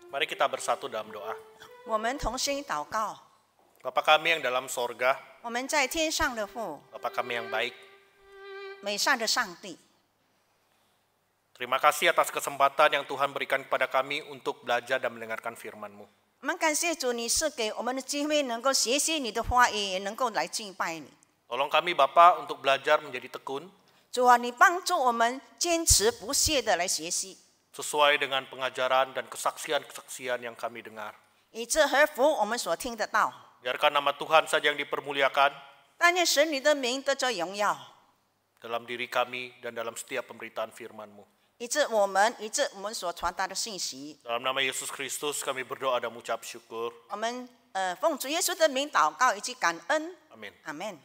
Mari kita bersatu dalam doa. 我们同心祷告。 Bapa kami yang dalam sorga, 我们在天上的父， Bapa kami yang baik, 美善的上帝， terima kasih atas kesempatan yang Tuhan berikan kepada kami untuk belajar dan mendengarkan firman-Mu. 我们感谢主，你是给我们的机会，能够学习你的话语，也能够来敬拜你。 Tolong kami Bapa untuk belajar menjadi tekun, 主啊，你帮助我们坚持不懈的来学习， sesuai dengan pengajaran dan kesaksian-kesaksian yang kami dengar. 以致合符我们所听得到。 Biarkan nama Tuhan saja yang dipermuliakan 但愿神你的名得着荣耀， dalam diri kami dan dalam setiap pemberitaan firman-Mu. 以致我们所传达的信息。 Dalam nama Yesus Kristus kami berdoa dan mengucap syukur. 我们奉主耶稣的名祷告以及感恩。 Amin. 阿门。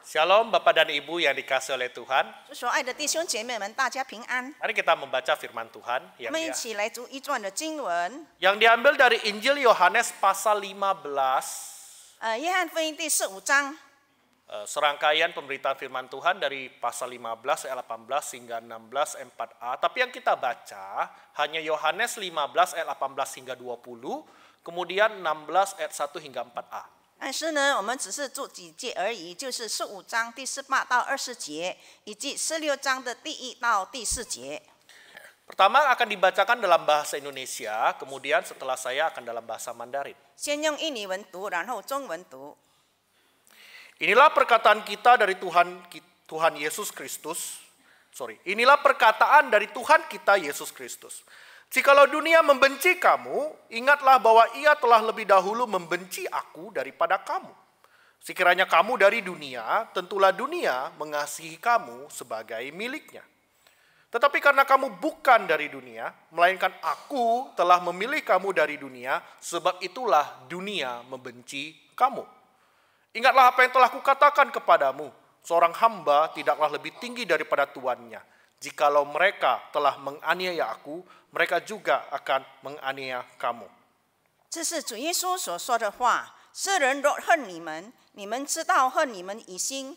Shalom Bapak dan Ibu yang dikasihi oleh Tuhan. 主所爱的弟兄姐妹们，大家平安。 Mari kita membaca firman Tuhan 我们一起来读一段的经文。 yang diambil dari Injil Yohanes pasal 15. 约翰福音第15章。 Serangkaian pemberitaan firman Tuhan dari pasal 15 ayat 18 hingga 16 ayat 4a. Tapi yang kita baca hanya Yohanes 15 ayat 18 hingga 20, kemudian 16 ayat 1 hingga 4a. 但是呢，我们只是做几节而已，就是15章第18到20节，以及16章的第1到第4节。 Pertama akan dibacakan dalam bahasa Indonesia, kemudian setelah saya akan dalam bahasa Mandarin. 先用印尼文读，然后中文读。 Inilah perkataan kita dari Tuhan Yesus Kristus. Inilah perkataan dari Tuhan kita Yesus Kristus. Jikalau dunia membenci kamu, ingatlah bahwa Ia telah lebih dahulu membenci aku daripada kamu. Sekiranya kamu dari dunia, tentulah dunia mengasihi kamu sebagai miliknya. Tetapi karena kamu bukan dari dunia, melainkan aku telah memilih kamu dari dunia, sebab itulah dunia membenci kamu. Ingatlah apa yang telah kukatakan kepadamu, seorang hamba tidaklah lebih tinggi daripada tuannya. Jikalau mereka telah menganiaya aku, mereka juga akan menganiaya kamu. 这是主耶稣所说的话。世人若恨你们，你们知道恨你们以先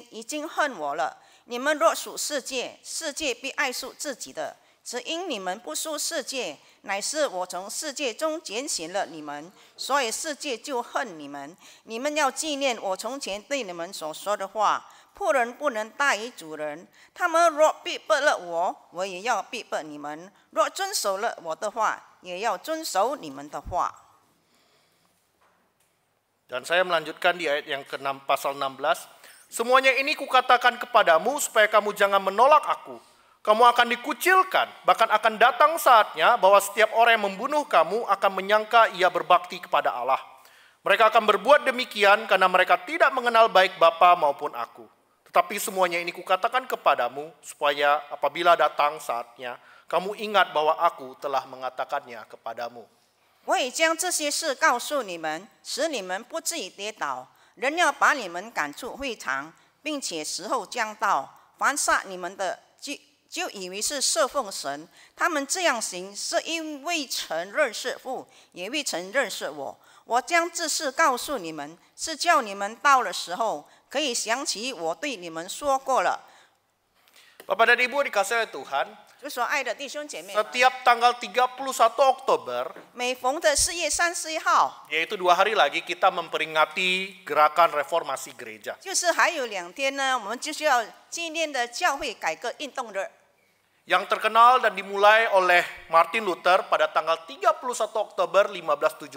已经恨我了。你们若属世界，世界必爱属自己的。只因你们不属世界，乃是我从世界中拣选了你们，所以世界就恨你们。你们要纪念我从前对你们所说的话：仆人不能大于主人。他们若逼迫了我，我也要逼迫你们；若遵守了我的话，也要遵守你们的话。 Dan saya melanjutkan di ayat yang ke-6 pasal 16. Semuanya ini kukatakan kepadamu supaya kamu jangan menolak aku. Kamu akan dikucilkan, bahkan akan datang saatnya bahwa setiap orang yang membunuh kamu akan menyangka ia berbakti kepada Allah. Mereka akan berbuat demikian karena mereka tidak mengenal baik Bapa maupun aku. Tetapi semuanya ini kukatakan kepadamu supaya apabila datang saatnya, kamu ingat bahwa aku telah mengatakannya kepadamu. 我已将这些事告诉你们，使你们不至于跌倒。人要把你们赶出会堂，并且时候将到，凡杀你们的就以为是侍奉神。他们这样行，是因未曾认识父，也未曾认识我。我将这事告诉你们，是叫你们到了时候，可以想起我对你们说过了。 Bapak dan Ibu dikasihi oleh Tuhan, 主所爱的弟兄姐妹们， setiap tanggal 31 Oktober, 每逢的4月31号， yaitu 2 hari lagi kita memperingati gerakan reformasi gereja. 就是还有2天呢，我们就是要纪念的教会改革运动日。 Yang terkenal dan dimulai oleh Martin Luther pada tanggal 31 Oktober 1517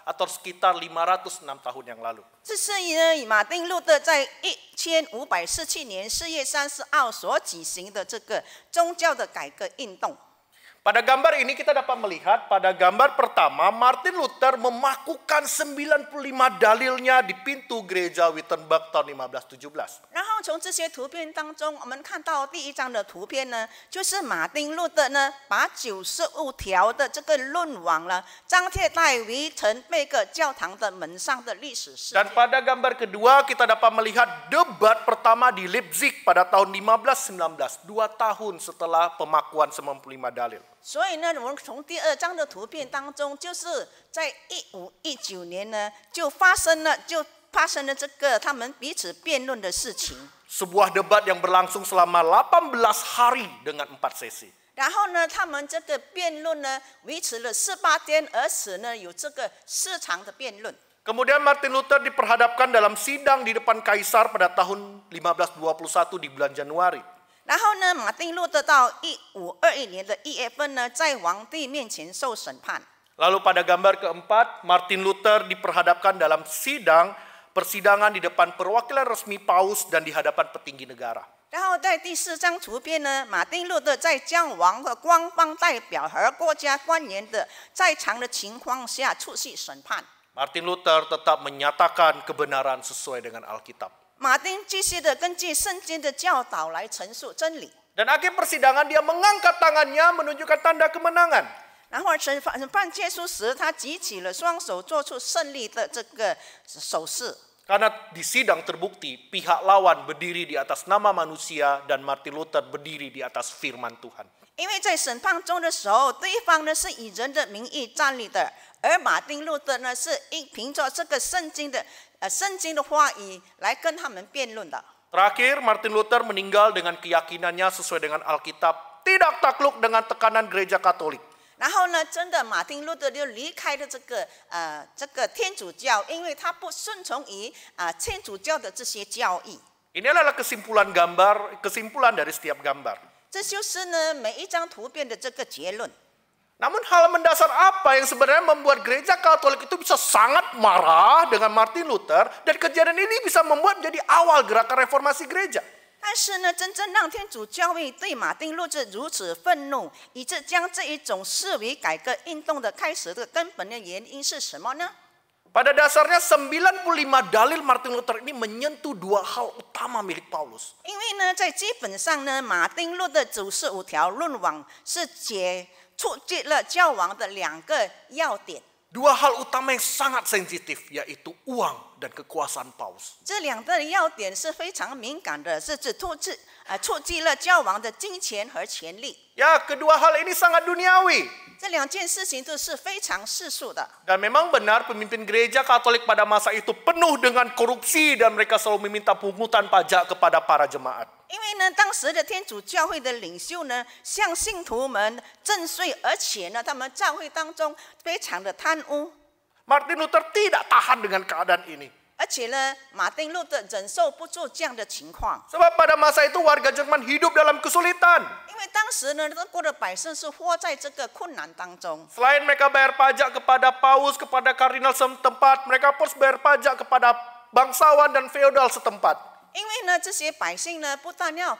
atau sekitar 506 tahun yang lalu. 这是以马丁路德在1547年4月30号所举行的这个宗教的改革运动。 Pada gambar ini kita dapat melihat pada gambar pertama Martin Luther memakukan 95 dalilnya di pintu gereja Wittenberg tahun 1517. 然后从这些图片当中，我们看到第1张的图片呢，就是马丁路德呢把95条的这个论网呢张贴在维滕贝格教堂的门上的历史事件。 Dan pada gambar kedua kita dapat melihat debat pertama di Leipzig pada tahun 1519, 2 tahun setelah pemakuan 95 dalil. 所以呢，我们从第2张的图片当中，就是在1519年呢，就发生了这个他们彼此辩论的事情。 Sebuah debat yang berlangsung selama 18 hari dengan 4 sesi. 然后呢，他们这个辩论呢维持了18天，而且呢有这个4场的辩论。 Kemudian Martin Luther diperhadapkan dalam sidang di depan Kaisar pada tahun 1521 di bulan Januari. 然后呢，马丁路德到1521年的1月份呢，在皇帝面前受审判。 Lalu pada gambar keempat, Martin Luther diperhadapkan dalam persidangan di depan perwakilan resmi Paus dan di hadapan petinggi negara. 然后在第4张图片呢，马丁路德在将王和官方代表和国家官员的在场的情况下出席审判。 Martin Luther tetap menyatakan kebenaran sesuai dengan Alkitab. 马丁继续的根据圣经的教导来陈述真理。 Dan akhir persidangan dia mengangkat tangannya menunjukkan tanda kemenangan. 然后审判结束时，他举起了双手，做出胜利的这个手势。 Karena di sidang terbukti pihak lawan berdiri di atas nama manusia dan Martin Luther berdiri di atas firman Tuhan. 因为在审判中的时候，对方呢是以人的名义站立的，而马丁路德呢是凭着这个圣经的话语来跟他们辩论的。 Terakhir, Martin Luther meninggal dengan keyakinannya sesuai dengan Alkitab, tidak takluk dengan tekanan gereja Katolik. 然后呢，真的马丁路德就离开了这个天主教，因为他不顺从于天主教的这些教义。 Ini adalah kesimpulan dari setiap gambar. 这就是呢每一张图片的这个结论。 Namun hal mendasar apa yang sebenarnya membuat gereja Katolik itu bisa sangat marah dengan Martin Luther dan kejadian ini bisa membuat menjadi awal gerakan reformasi gereja? 但是呢，真正让天主教会对马丁路德如此愤怒，以致将这一种视为改革运动的开始的根本的原因是什么呢？ Pada dasarnya 95 dalil Martin Luther ini menyentuh dua hal utama milik Paulus. 因为呢，在基本上呢，马丁路德95条论网是触及了教皇的2个要点。 Dua hal utama yang sangat sensitif, yaitu uang dan kekuasaan Paus. 这2个要点是非常敏感的，是指触及了教皇的金钱和权力。 Ya, kedua hal ini sangat duniawi. 这2件事情都是非常世俗的。 Dan memang benar pemimpin gereja Katolik pada masa itu penuh dengan korupsi dan mereka selalu meminta pungutan pajak kepada para jemaat. 因为呢，当时的天主教会的领袖呢，向信徒们征税，而且呢，他们教会当中非常的贪污。 Martin Luther tidak tahan dengan keadaan ini. 而且呢，马丁路德忍受不住这样的情况， Sebab pada masa itu warga Jerman hidup dalam kesulitan. 因为当时呢，德国的百姓是活在这个困难当中。 Selain mereka bayar pajak kepada paus, kepada kardinal setempat, mereka harus bayar pajak kepada bangsawan dan feodal setempat. 因为呢，这些百姓呢，不但要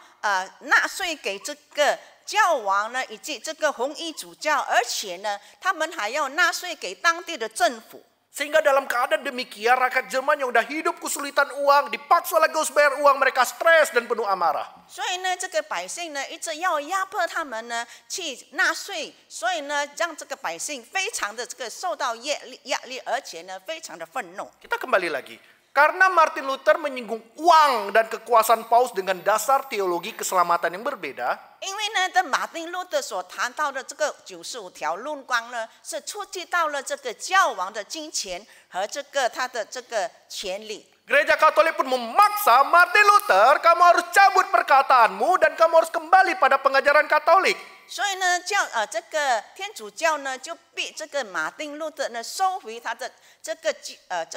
纳税给这个教皇呢，以及这个红衣主教，而且呢，他们还要纳税给当地的政府。 Sehingga dalam keadaan demikian rakyat Jerman yang udah hidup kesulitan uang, dipaksa lagi harus bayar uang, mereka stres dan penuh amarah. 所以呢，这个百姓呢，一直要压迫他们呢去纳税，所以呢，让这个百姓非常的这个受到压力，而且呢，非常的愤怒。 Kita kembali lagi. Karena Martin Luther menyinggung uang dan kekuasaan Paus dengan dasar teologi keselamatan yang berbeda, 因为呢，的马丁路德所谈到的这个95条论纲呢，是触及到了这个教皇的金钱和这个他的这个权利。 Gereja Katolik pun memaksa Martin Luther, kamu harus cabut perkataanmu dan kamu harus kembali pada pengajaran Katolik. 所以呢，这个天主教呢，就逼这个马丁路德呢收回他的这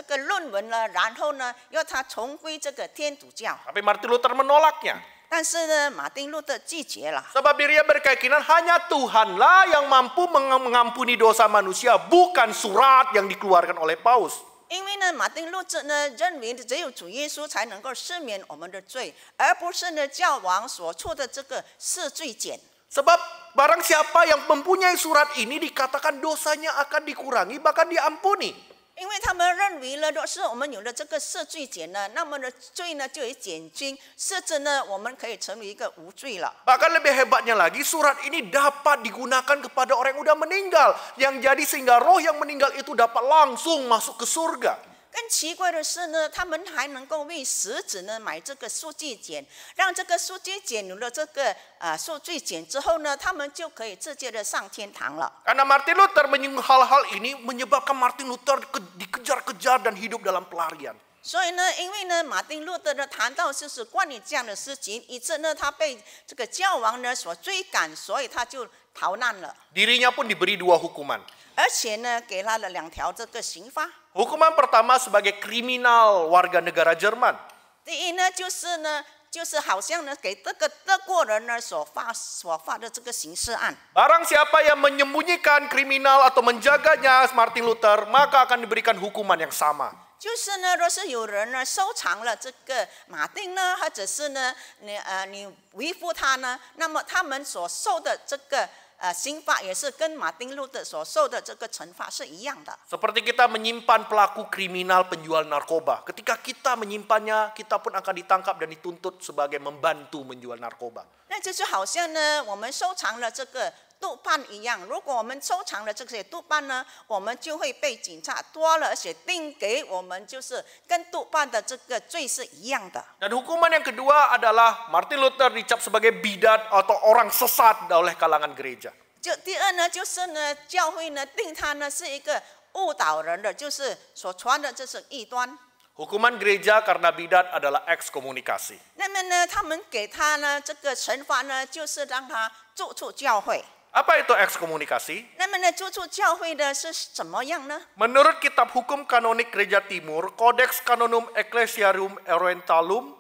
个论文了，然后呢，要他重归这个天主教。 Tapi Martin Luther menolaknya. 但是呢，马丁路德拒绝了。 Sebab dirinya berkeyakinan hanya Tuhanlah yang mampu mengampuni dosa manusia, bukan surat yang dikeluarkan oleh Paus. 因为呢，马丁路德呢认为只有主耶稣才能够赦免我们的罪，而不是呢教皇所出的这个赦罪简。 Sebab barang siapa yang mempunyai surat ini dikatakan dosanya akan dikurangi, bahkan diampuni. 因为他们认为呢，若是我们有了这个赦罪简呢，那么呢罪呢就有减轻，甚至呢我们可以成为一个无罪了。 Bahkan lebih hebatnya lagi, surat ini dapat digunakan kepada orang yang sudah meninggal. Yang jadi sehingga roh yang meninggal itu dapat langsung masuk ke surga. 更奇怪的是呢，他们还能够为死者呢买这个赎罪简，让这个赎罪简有了这个赎罪简之后呢，他们就可以直接的上天堂了。 Karena Martin Luther menyinggung hal-hal ini menyebabkan Martin Luther dikejar-kejar dan hidup dalam pelarian. 所以呢，因为呢，马丁路德呢谈到就是关于这样的事情，以致呢他被这个教王呢所追赶，所以他就逃难了。 Dirinya pun diberi 2 hukuman. 而且呢，给他了2条这个刑罚。 Hukuman pertama sebagai kriminal warga negara Jerman. 第一呢，就是好像呢给这个德国人呢所发的这个刑事案。 Barang siapa yang menyembunyikan kriminal atau menjaganya Martin Luther, maka akan diberikan hukuman yang sama. 就是呢，若是有人呢收藏了这个马丁呢，或者是呢你维护他呢，那么他们所受的这个刑罚也是跟马丁路德所受的这个惩罚是一样的。 Seperti kita menyimpan pelaku kriminal penjual narkoba. Ketika kita menyimpannya, kita pun akan ditangkap dan dituntut sebagai membantu menjual narkoba. 那这就好像呢，我们收藏了这个毒贩一样。如果我们收藏了这些毒贩呢，我们就会被警察抓了，而且定给我们就是跟毒贩的这个罪是一样的。 Dan hukuman yang kedua adalah Martin Luther dicap sebagai bidat atau orang sesat oleh kalangan gereja. 就第二呢，就是呢，教会呢定他呢是一个误导人的，就是所传的这是异端。 Hukuman gereja karena bidat adalah ekskomunikasi. 那么呢，他们给他呢这个惩罚呢，就是让他逐出教会。 Apa itu ekskomunikasi? 那么呢，逐出教会的是怎么样呢？ Menurut kitab hukum kanonik gereja timur, Codex Canonum Ecclesiarum Orientalum,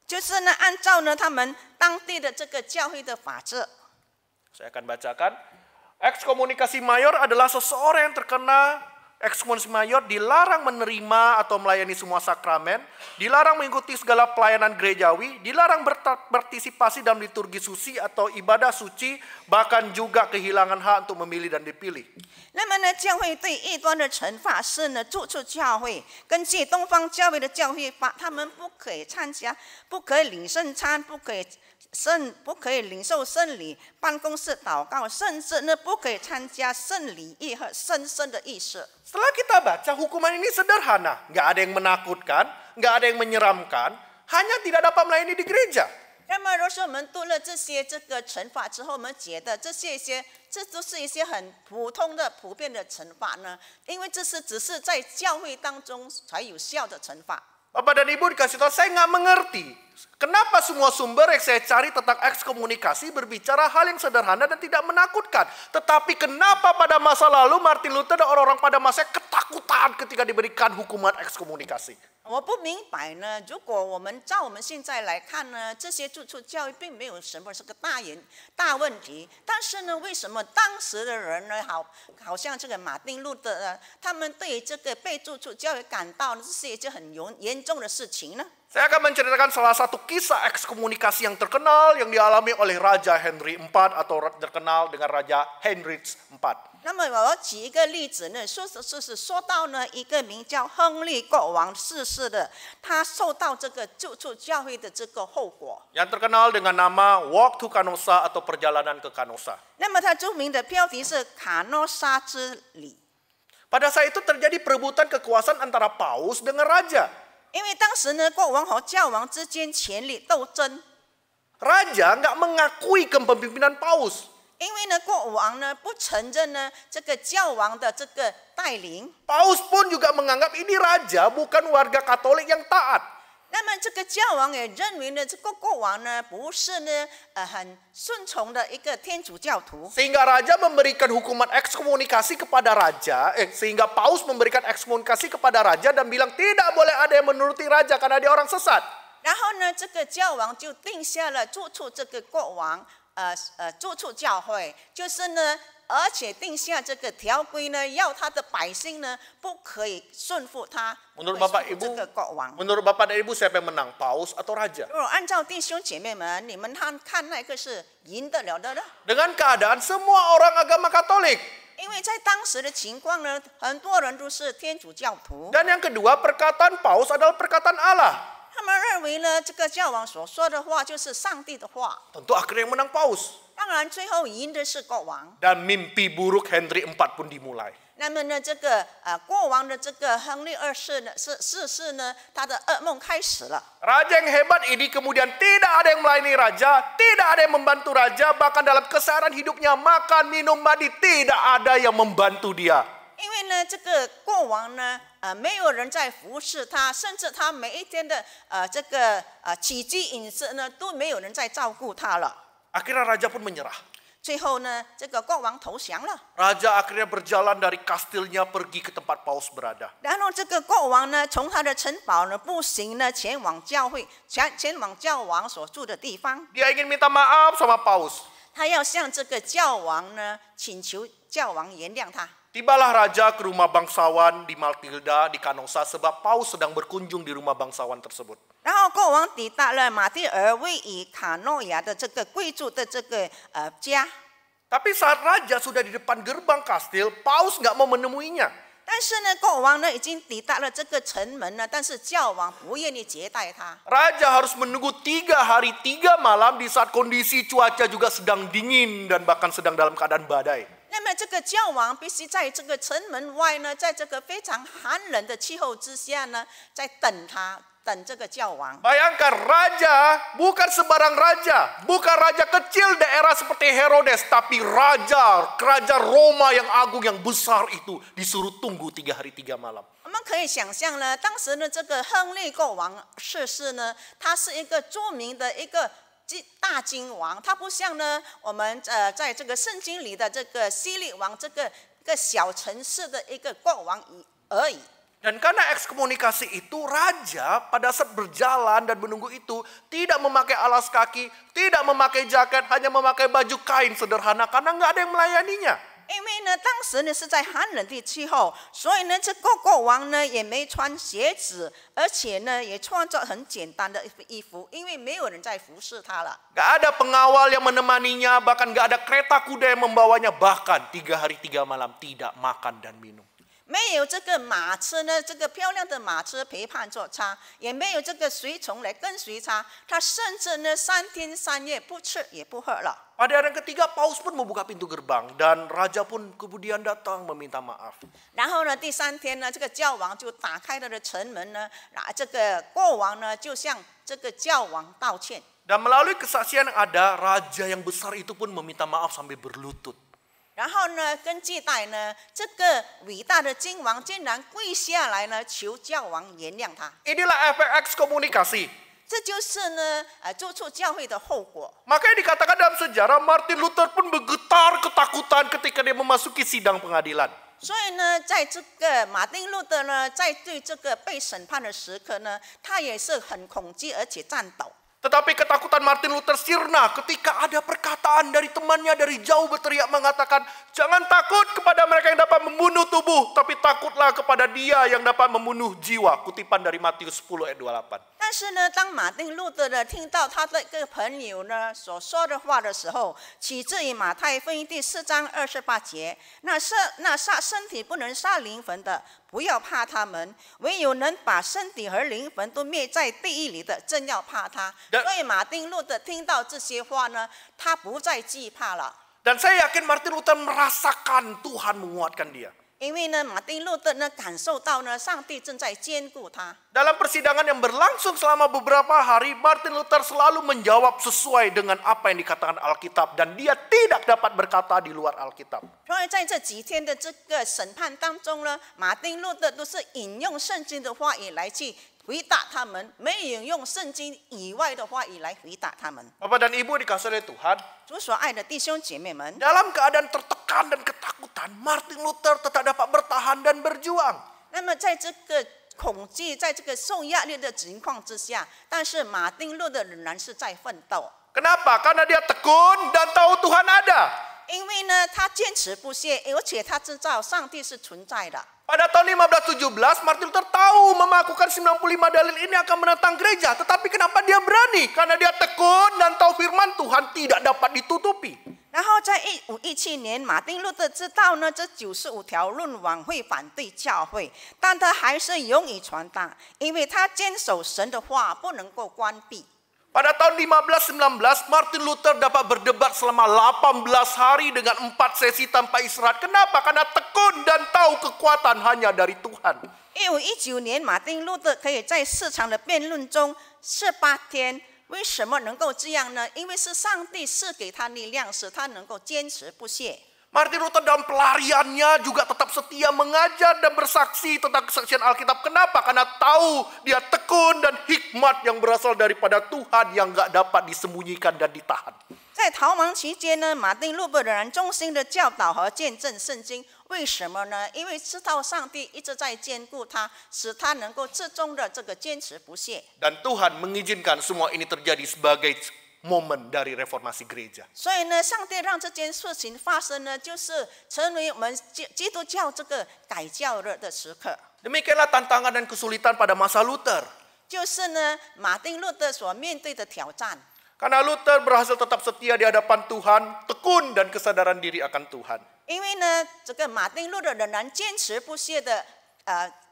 就是呢，按照呢他们当地的这个教会的法制。 saya akan bacakan. Ekskomunikasi mayor adalah seseorang yang terkena ekskomunikasi mayor dilarang menerima atau melayani semua sakramen, dilarang mengikuti segala pelayanan gerejawi, dilarang berpartisipasi dalam liturgi suci atau ibadah suci, bahkan juga kehilangan hak untuk memilih dan dipilih. 那么呢，教会对异端的惩罚是呢，逐出教会。根据东方教会的教会法，他们不可以参加，不可以领圣餐，不可以领受圣礼，办公室祷告，甚至呢不可以参加圣礼仪和圣圣的仪式。 Setelah kita baca, hukuman ini sederhana, nggak ada yang menakutkan, nggak ada yang menyeramkan, hanya tidak dapat melayani di gereja. 那么，若是我们读了这些这个惩罚之后，我们觉得这都是一些很普通的、普遍的惩罚呢？因为这是只是在教会当中才有效的惩罚。 Bapak dan Ibu dikasih tahu, saya nggak mengerti. Kenapa semua sumber yang saya cari tentang ekskomunikasi berbicara hal yang sederhana dan tidak menakutkan. Tetapi kenapa pada masa lalu Martin Luther dan orang-orang pada masanya ketakutan ketika diberikan hukuman ekskomunikasi. 我不明白呢，如果我们现在来看呢，这些逐出教育并没有什么是个大问题，但是呢，为什么当时的人呢，好像这个马丁路德呢，他们对于这个被逐出教育感到这是一件很严重的事情呢？ Saya akan menceritakan salah satu kisah ekskomunikasi yang terkenal yang dialami oleh Raja Henry IV atau terkenal dengan Raja Heinrich IV. 那么我要举一个例子呢，说到呢一个名叫亨利国王逝世的，他受到这个逐出教会的这个后果。 Yang terkenal dengan nama Walk to Canossa atau perjalanan ke Canossa. 那么他著名的标题是卡诺沙之礼。 Pada saat itu terjadi perebutan kekuasaan antara paus dengan raja. 因为当时呢，国王和教王之间权力斗争。 Raja nggak mengakui kepemimpinan paus. 因为呢，国王呢不承认呢这个教王的这个带领。 Paus pun juga menganggap ini raja bukan warga Katolik yang taat. 那么这个教王也认为呢，这个国王呢不是呢很顺从的一个天主教徒。 Sehingga raja memberikan hukuman ekskomunikasi kepada raja, sehingga paus memberikan ekskomunikasi kepada raja dan bilang tidak boleh ada yang menuruti raja karena dia orang sesat. 然后呢，这个教王就定下了逐出这个国王，逐出教会，就是呢，而且定下这个条规呢，要他的百姓呢不可以顺服他， Menurut 不 Bapak 可以顺服这个国王。 Menurut Bapak dan Ibu siapa yang menang, paus atau raja? 如果按照弟兄姐妹们，你们看那个是赢得了的呢？ Dengan keadaan semua orang agama Katolik. 因为在当时的情况呢，很多人都是天主教徒。 Dan yang kedua, perkataan paus adalah perkataan Allah. 他们认为呢，这个教王所说的话就是上帝的话。 Tentu akhirnya yang menang paus. 当然，最后赢的是国王。 Dan mimpi buruk Henry IV pun dimulai. 那么呢，这个国王的这个亨利二世呢，逝世呢，他的噩梦开始了。 Raja yang hebat ini kemudian tidak ada yang melayani raja, tidak ada yang membantu raja, bahkan dalam keseharian hidupnya makan, minum, mandi, tidak ada yang membantu dia. 因为呢，这个国王呢，没有人在服侍他，甚至他每一天的这个起居饮食呢，都没有人在照顾他了。 Akhirnya raja pun menyerah. 最后呢，这个国王投降了。 Raja akhirnya berjalan dari kastilnya pergi ke tempat Paus berada. 然后这个国王呢，从他的城堡呢步行呢前往教会，前往教王所住的地方。 Dia ingin minta maaf sama Paus. 他要向这个教王呢请求教王原谅他。 Tibalah raja ke rumah bangsawan di Matilda di Canossa sebab Paus sedang berkunjung di rumah bangsawan tersebut. 然后国王抵达了马蒂尔位于卡诺亚的这个贵族的这个家。 Tapi saat raja sudah di depan gerbang kastil, Paus nggak mau menemuinya. 但是呢，国王呢已经抵达了这个城门了，但是教王不愿意接待他。 Raja harus menunggu 3 hari 3 malam di saat kondisi cuaca juga sedang dingin dan bahkan sedang dalam keadaan badai. 那么这个教王必须在这个城门外呢，在这个非常寒冷的气候之下呢，在等他，等这个教王。 Bayangkan raja bukan sembarang raja, bukan raja kecil daerah seperti Herodes, tapi raja Roma yang agung yang besar itu disuruh tunggu 3 hari 3 malam. 我们可以想象呢，当时呢这个亨利国王逝世呢，他是一个著名的一个大君王，他不像呢我们在这个圣经里的这个希律王这个一个小城市的一个国王而已。 Dan karena ekskomunikasi itu, raja pada saat berjalan dan menunggu itu tidak memakai alas kaki, tidak memakai jaket, hanya memakai baju kain sederhana karena nggak ada yang melayaninya. 因为呢，当时呢是在寒冷的气候，所以呢，这个国王呢也没穿鞋子，而且呢也穿着很简单的衣服，因为没有人在服侍他了。 Nggak ada pengawal yang menemaninya, bahkan nggak ada kereta kuda yang membawanya, bahkan 3 hari 3 malam tidak makan dan minum. 没有这个马车呢，这个漂亮的马车陪伴着他，也没有这个随从来跟随他，他甚至呢3天3夜不吃也不喝了。 Pada hari yang ketiga, Paus pun membuka pintu gerbang dan raja pun kemudian datang meminta maaf. 然后呢，第3天呢，这个教王就打开他的城门呢，这个国王呢就向这个教王道歉。 Dan melalui kesaksian yang ada, raja yang besar itu pun meminta maaf sambil berlutut. 然后呢，根据代呢，这个伟大的君王竟然跪下来呢，求教王原谅他。 Inilah efek ekskomunikasi. 这就是呢，做出教会的后果。 Makanya dikatakan dalam sejarah, Martin Luther pun bergetar ketakutan ketika dia memasuki sidang pengadilan. 所以呢，在这个马丁路德呢，在对这个被审判的时刻呢，他也是很恐惧而且颤抖。 Tetapi ketakutan Martin Luther sirna ketika ada perkataan dari temannya dari jauh berteriak mengatakan, jangan takut kepada mereka yang dapat membunuh tubuh, tapi takutlah kepada Dia yang dapat membunuh jiwa. Kutipan dari Matius 10 ayat 28. 但是呢，当马丁路德呢听到他的一个朋友呢所说的话的时候，取自于马太福音第4章28节，那杀身体不能杀灵魂的，不要怕他们；唯有能把身体和灵魂都灭在地狱里的，正要怕他。所以马丁路德听到这些话呢，他不再惧怕了。 Dan saya yakin Martin Luther merasakan Tuhan menguatkan dia. 因为呢，马丁路德呢感受到呢，上帝正在兼顾他。 Dalam persidangan yang berlangsung selama beberapa hari, Martin Luther selalu menjawab sesuai dengan apa yang dikatakan Alkitab dan dia tidak dapat berkata di luar Alkitab. 所以在这几天的这个审判当中呢，马丁路德都是引用圣经的话语来去回答他们，没有用圣经以外的话语来回答他们。 Bapak dan Ibu dikasihi oleh Tuhan, 主所爱的弟兄姐妹们， dalam keadaan tertekan dan ketakutan, Martin Luther tetap dapat bertahan dan berjuang. 那么在这个恐惧，在这个受压力的情况之下，但是马丁路德仍然是在奋斗。 Kenapa? Karena dia tekun dan tahu Tuhan ada. 因为呢，他坚持不懈，而且他知道上帝是存在的。 Pada tahun 1517, Martin Luther tahu memakukan 95 dalil ini akan menentang gereja. Tetapi kenapa dia berani? Karena dia tekun dan tahu firman Tuhan tidak dapat ditutupi. 然后在1517年，马丁路德知道呢，这95条论网会反对教会，但他还是勇于传达，因为他坚守神的话不能够关闭。 Pada tahun 1519, Martin Luther dapat berdebat selama 18 hari dengan 4 sesi tanpa istirahat. Kenapa? Karena tekun dan tahu kekuatan hanya dari Tuhan. 1519年，马丁路德可以在4场的辩论中18天。为什么能够这样呢？因为是上帝赐给他力量，使他能够坚持不懈。Martin Luther dalam pelariannya juga tetap setia mengajar dan bersaksi tentang kesaksian Alkitab. Kenapa? Karena tahu dia tekun dan hikmat yang berasal daripada Tuhan yang gak dapat disembunyikan dan ditahan. 在逃亡期间呢，马丁路德仍然忠心的教导和见证圣经。为什么呢？因为知道上帝一直在兼顾他，使他能够至终的这个坚持不懈。 Dan Tuhan mengizinkan semua ini terjadi sebagai momen dari reformasi gereja. 所以呢，上帝让这件事情发生呢，就是成为我们基督教这个改教的时刻。 Demikianlah tantangan dan kesulitan pada masa Luther. 就是呢，马丁路德所面对的挑战。 Karena Luther berhasil tetap setia di hadapan Tuhan, tekun dan kesadaran diri akan Tuhan. 因为呢，这个马丁路德仍然坚持不懈的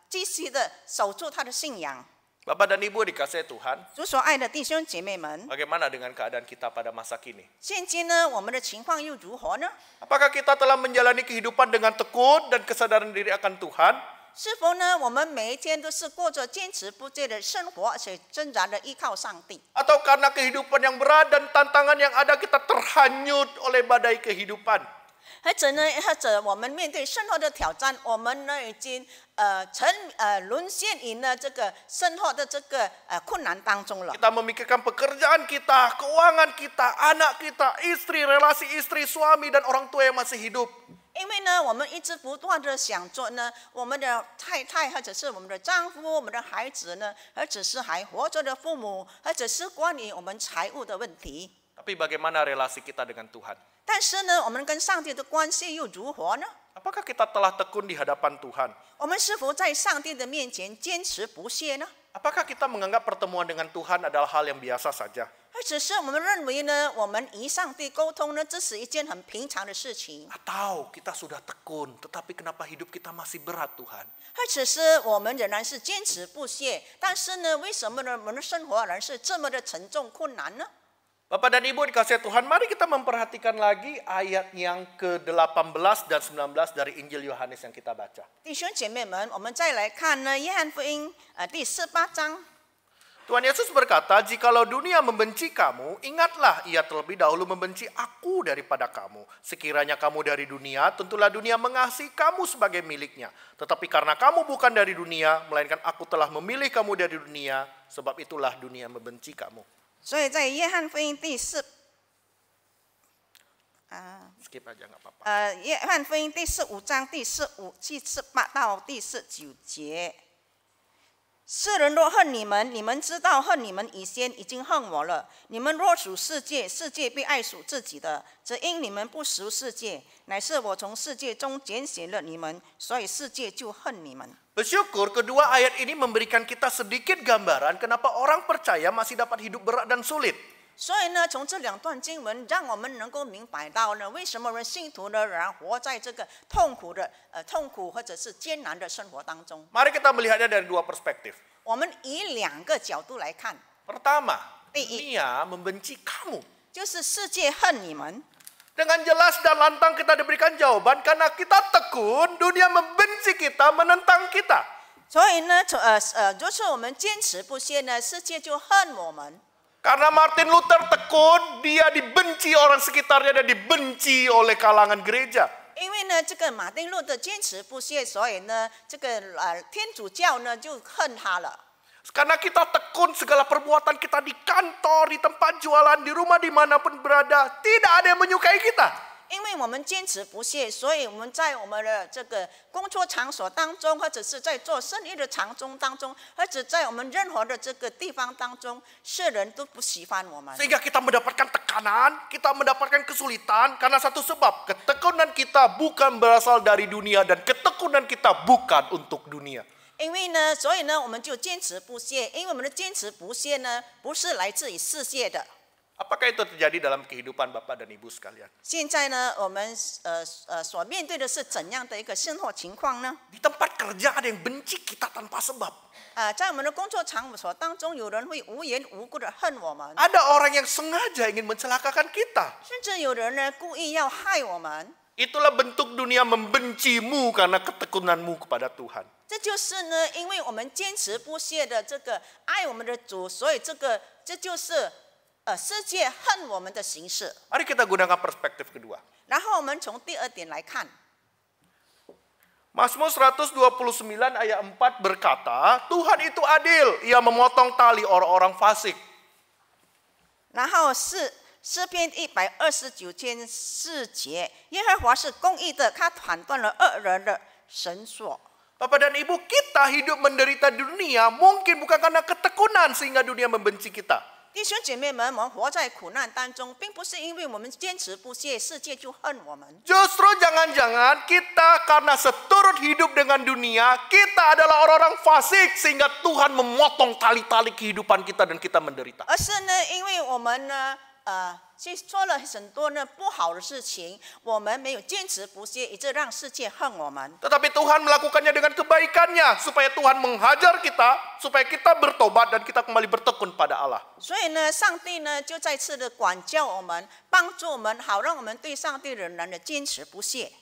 继续的守住他的信仰。 Bapak dan Ibu dikasihi Tuhan, 主所爱的弟兄姐妹们， bagaimana dengan keadaan kita pada masa kini? 现今呢，我们的情况又如何呢？ Apakah kita telah menjalani kehidupan dengan tekun dan kesadaran diri akan Tuhan? 是否呢，我们每一天都是过着坚持不懈的生活，而且挣扎的依靠上帝？ Atau karena kehidupan yang berat dan tantangan yang ada kita terhanyut oleh badai kehidupan? 或者我们面对生活的挑战，我们呢已经沦陷于呢这个生活的这个困难当中了。 Kita memikirkan pekerjaan kita, keuangan kita, anak kita, istri, relasi istri, suami, dan orang tua yang masih hidup. 因为呢，我们一直不断的想着呢，我们的太太或者是我们的丈夫、我们的孩子呢，或者是还活着的父母，或者是关于我们财务的问题。 Tapi bagaimana relasi kita dengan Tuhan? 但是呢，我们跟上帝的关系又如何呢？ Apakah kita telah tekun di hadapan Tuhan? 我们是否在上帝的面前坚持不懈呢？ Apakah kita menganggap pertemuan dengan Tuhan adalah hal yang biasa saja? 或者是我们认为呢，我们与上帝沟通呢，这是一件很平常的事情？ Atau kita sudah tekun, tetapi kenapa hidup kita masih berat Tuhan? 或者是我们仍然是坚持不懈，但是呢，为什么呢？我们的生活仍然是这么的沉重困难呢？ Bapak dan Ibu dikasihi Tuhan, mari kita memperhatikan lagi ayat yang ke-18 dan 19 dari Injil Yohanes yang kita baca. 弟兄姐妹们，我们再来看呢，约翰福音第18章。 Tuhan Yesus berkata, "Jikalau dunia membenci kamu, ingatlah ia terlebih dahulu membenci aku daripada kamu. Sekiranya kamu dari dunia, tentulah dunia mengasihi kamu sebagai miliknya. Tetapi karena kamu bukan dari dunia, melainkan aku telah memilih kamu dari dunia, sebab itulah dunia membenci kamu." 所以在约翰福音skip aja nggak apa-apa. 约翰福音第15章第18到第19节。 世人若恨你们，你们知道恨你们以前已经恨我了。你们若属世界，世界必爱属自己的。只因你们不属世界，乃是我从世界中拣选了你们，所以世界就恨你们。 Bersyukur kedua ayat ini memberikan kita sedikit gambaran kenapa orang percaya masih dapat hidup berat dan sulit. 所以呢，从这两段经文，让我们能够明白到呢，为什么人信徒呢仍然活在这个痛苦或者是艰难的生活当中。 Mari kita melihatnya dari dua perspektif. 我们以两个角度来看， Pertama, dunia membenci kamu. 就是世界恨你们。 Dengan jelas dan lantang kita diberikan jawaban karena kita tekun, dunia membenci kita, menentang kita. 所以呢，就是我们坚持不懈呢，世界就恨我们。 Karena Martin Luther tekun, dia dibenci orang sekitarnya dan dibenci oleh kalangan gereja. 因为呢，这个马丁路德坚持不懈，所以呢，这个天主教呢就恨他了。 Karena kita tekun, segala perbuatan kita di kantor, di tempat jualan, di rumah, dimanapun berada, tidak ada yang menyukai kita. 因为我们坚持不懈，所以我们在我们的这个工作场所当中，或者是在做生意的场中当中，或者在我们任何的这个地方当中，世人都不喜欢我们。 Sehingga kita mendapatkan tekanan, kita mendapatkan kesulitan karena satu sebab, ketekunan kita bukan berasal dari dunia dan ketekunan kita bukan untuk dunia. 因为呢，所以呢，我们就坚持不懈，因为我们的坚持不懈呢，不是来自于世界的。 Apakah itu terjadi dalam kehidupan Bapak dan Ibu sekalian? 现在呢，我们所面对的是怎样的一个生活情况呢？ Di tempat kerja ada yang benci kita tanpa sebab. 在我们的工作场所当中，有人会无缘无故的恨我们， Ada orang yang sengaja ingin mencelakakan kita. 甚至有人呢故意要害我们。 Itulah bentuk dunia membencimu karena ketekunanmu kepada Tuhan. 这就是呢，因为我们坚持不懈的这个爱我们的主，所以这就是世界恨我们的形式。 Mari kita gunakan perspektif kedua. 然后我们从第二点来看， Mazmur 129 ayat 4 berkata, Tuhan itu adil, ia memotong tali orang-orang fasik. 然后诗篇129篇4节，耶和华是公义的，他砍断了恶人的绳索。 Bapak dan Ibu, kita hidup menderita di dunia mungkin bukan karena ketekunan sehingga dunia membenci kita. 弟兄姐妹们，我们活在苦难当中，并不是因为我们坚持不懈，世界就恨我们。 Justru jangan-jangan kita karena seturut hidup dengan dunia, kita adalah orang-orang fasik sehingga Tuhan memotong tali-tali kehidupan kita dan kita menderita. 而是呢，因为我们呢，去做了很多呢不好的事情，我们没有坚持不懈，以致让世界恨我们。 Tetapi Tuhan melakukannya dengan kebaikannya supaya Tuhan menghajar kita, supaya kita bertobat dan kita kembali bertekun pada Allah. 所以呢，上帝呢就再次的管教我们，帮助我们，好让我们对上帝仍然的坚持不懈。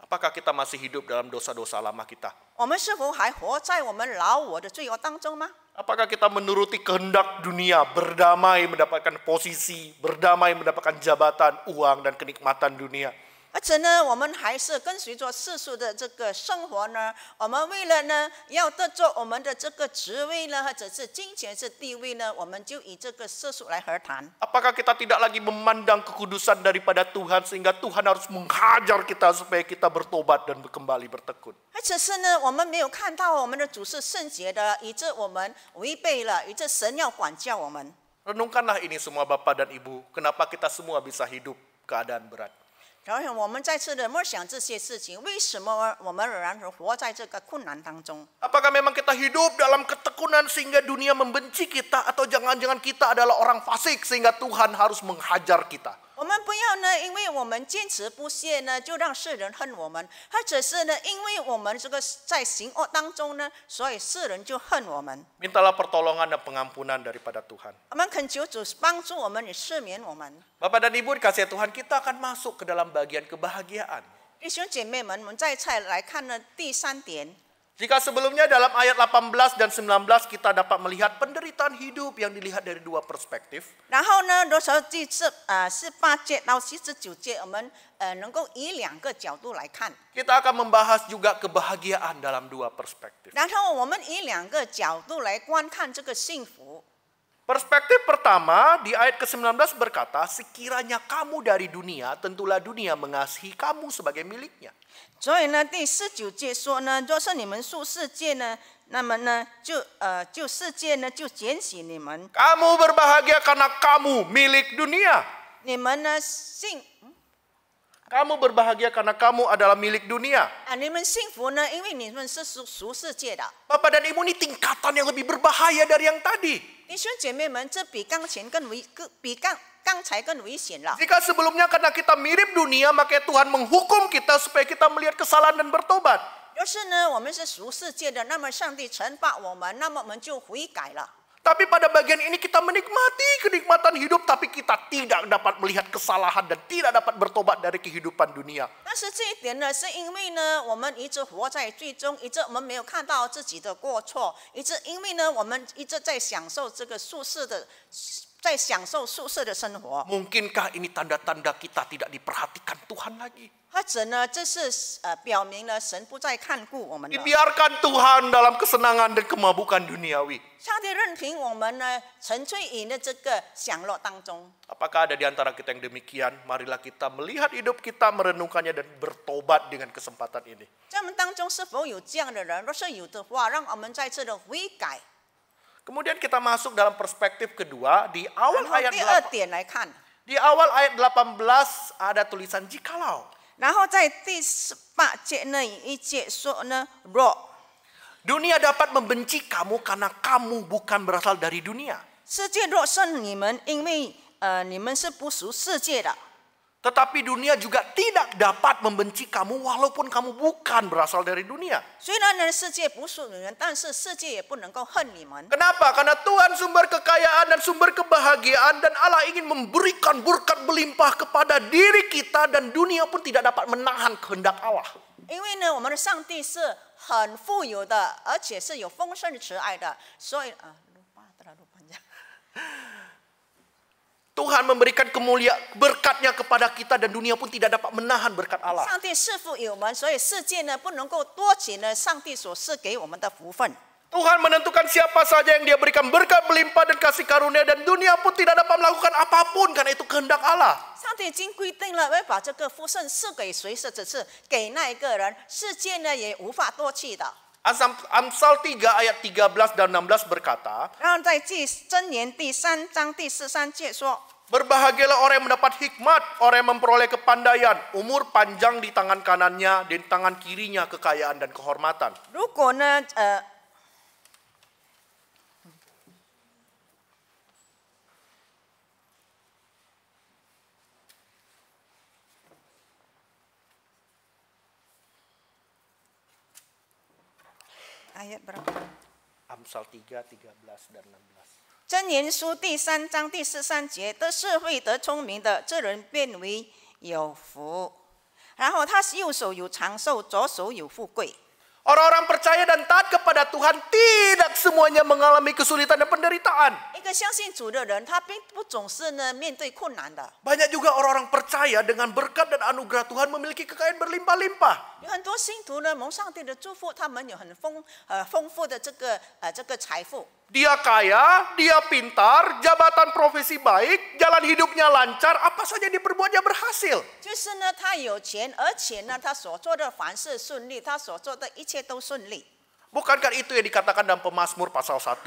Apakah kita masih hidup dalam dosa-dosa lama kita? 我们是否还活在我们老我的罪恶当中吗？ Apakah kita menuruti kehendak dunia, berdamai mendapatkan posisi, berdamai mendapatkan jabatan, uang, dan kenikmatan dunia? 而且呢，我们还是跟随着世俗的这个生活呢。我们为了呢，要得着我们的这个职位呢，或者是金钱是地位呢，我们就以这个世俗来和谈。 Apakah kita tidak lagi memandang kekudusan daripada Tuhan sehingga Tuhan harus menghajar kita supaya kita bertobat dan kembali bertekun? 而且是呢，我们没有看到我们的主是圣洁的，以致我们违背了，以致神要管教我们。 Renungkanlah ini semua Bapak dan Ibu, kenapa kita semua bisa hidup keadaan berat. 然后我们再次的默想这些事情，为什么我们仍然活在这个困难当中？ Apakah memang kita hidup dalam ketekunan sehingga dunia membenci kita, atau jangan-jangan kita adalah orang fasik sehingga Tuhan harus menghajar kita? 我们不要呢，因为我们坚持不懈呢，就让世人恨我们；或者是呢，因为我们这个在行恶当中呢，所以世人就恨我们。 Mintalah pertolongan dan pengampunan daripada Tuhan. 我们恳求主帮助我们，也赦免我们。 Bapak dan Ibu dikasihi Tuhan, kita akan masuk ke dalam bagian kebahagiaan. 弟兄姐妹们，我们再来看呢第三点。 Jika sebelumnya dalam ayat 18 dan 19 kita dapat melihat penderitaan hidup yang dilihat dari dua perspektif. 然后呢，罗马第18节到49节，我们能够以两个角度来看。 Kita akan membahas juga kebahagiaan dalam dua perspektif. 然后我们以两个角度来观看这个幸福。 Perspektif pertama di ayat ke-19 berkata, sekiranya kamu dari dunia, tentulah dunia mengasihi kamu sebagai miliknya. 所以呢，第19节说呢，若是你们属世界呢，那么呢，就世界呢就拣选你们。 Kamu berbahagia karena kamu milik dunia. 你们呢 Kamu berbahagia karena kamu adalah milik dunia. 你们幸福呢，因为你们是属世界的。 Bapak dan Ibu, ini tingkatan yang lebih berbahaya dari yang tadi. 弟兄姐妹们，这比刚才更危险了。 Jika sebelumnya karena kita mirip dunia, maka Tuhan menghukum kita supaya kita melihat kesalahan dan bertobat. 要是呢，我们是属世界的，那么上帝惩罚我们，那么我们就悔改了。 Tapi pada bagian ini kita menikmati kenikmatan hidup, tapi kita tidak dapat melihat kesalahan dan tidak dapat bertobat dari kehidupan dunia. 但是这一点呢，是因为呢，我们一直活在最终，一直我们没有看到自己的过错，因为呢，我们一直在享受这个舒适的生活。 Mungkinkah ini tanda-tanda kita tidak diperhatikan Tuhan lagi? 或者呢，这是表明了神不再看顾我们了。 Dibiarkan Tuhan dalam kesenangan dan kemabukan duniawi. 上帝任凭我们呢，沉醉于这个享乐当中。 Apakah ada di antara kita yang demikian? Marilah kita melihat hidup kita, merenungkannya dan bertobat dengan kesempatan ini. 在我们当中是否有这样的人？若是有的话，让我们再次的悔改。 Kemudian kita masuk dalam perspektif kedua di awal 然后 ayat 第二 8. 点来看， Di awal ayat 18 ada tulisan jikalau. 然后在第18节那一节说呢，若 Dunia dapat membenci kamu karena kamu bukan berasal dari dunia. 世界若胜你们，因为你们是不属世界的。 Tetapi dunia juga tidak dapat membenci kamu walaupun kamu bukan berasal dari dunia. 虽然呢世界不属你们，但是世界也不能够恨你们。 Kenapa? Karena Tuhan sumber kekayaan dan sumber kebahagiaan, dan Allah ingin memberikan berkat berlimpah kepada diri kita, dan dunia pun tidak dapat menahan kehendak Allah. 因为呢，我们的上帝是很富有的，而且是有丰盛的慈爱的，所以 Tuhan memberikan kemuliaan berkatnya kepada kita dan dunia pun tidak dapat menahan berkat Allah. 上帝赐福于我们，所以世界呢不能够夺取呢上帝所赐给我们的福分。 Tuhan menentukan siapa saja yang Dia berikan berkat melimpah dan kasih karunia dan dunia pun tidak dapat melakukan apapun karena itu kehendak Allah. 上帝已经规定了，要把这个福分赐给谁，是只是给那一个人，世界呢也无法夺去的。 Amsal 3 ayat 13 dan 16 berkata, 然后在箴言第3章第13节说。 Berbahagialah orang yang mendapat hikmat, orang yang memperoleh kepandaian, umur panjang di tangan kanannya, di tangan kirinya kekayaan dan kehormatan. 如果呢，ayat berapa? Amsal 3, 13 dan 16. 箴言书第3章第13节，得智慧得聪明的，这人变为有福。然后他右手有长寿，左手有富贵。 Orang-orang percaya dan taat kepada Tuhan tidak semuanya mengalami kesulitan dan penderitaan. 一个相信主的人，他并不总是呢面对困难的。 Banyak juga orang-orang percaya dengan berkat dan anugerah Tuhan memiliki kekayaan berlimpah-limpah. 有很多信徒呢蒙上帝的祝福，他们有很丰富的这个财富。 Dia kaya, dia pintar, jabatan profesi baik, jalan hidupnya lancar, apa saja yang diperbuatnya berhasil. 就是呢，他有钱，而且呢，他所做的凡事顺利，他所做的一切都顺利。 Bukankah itu yang dikatakan dalam Pemazmur pasal 1?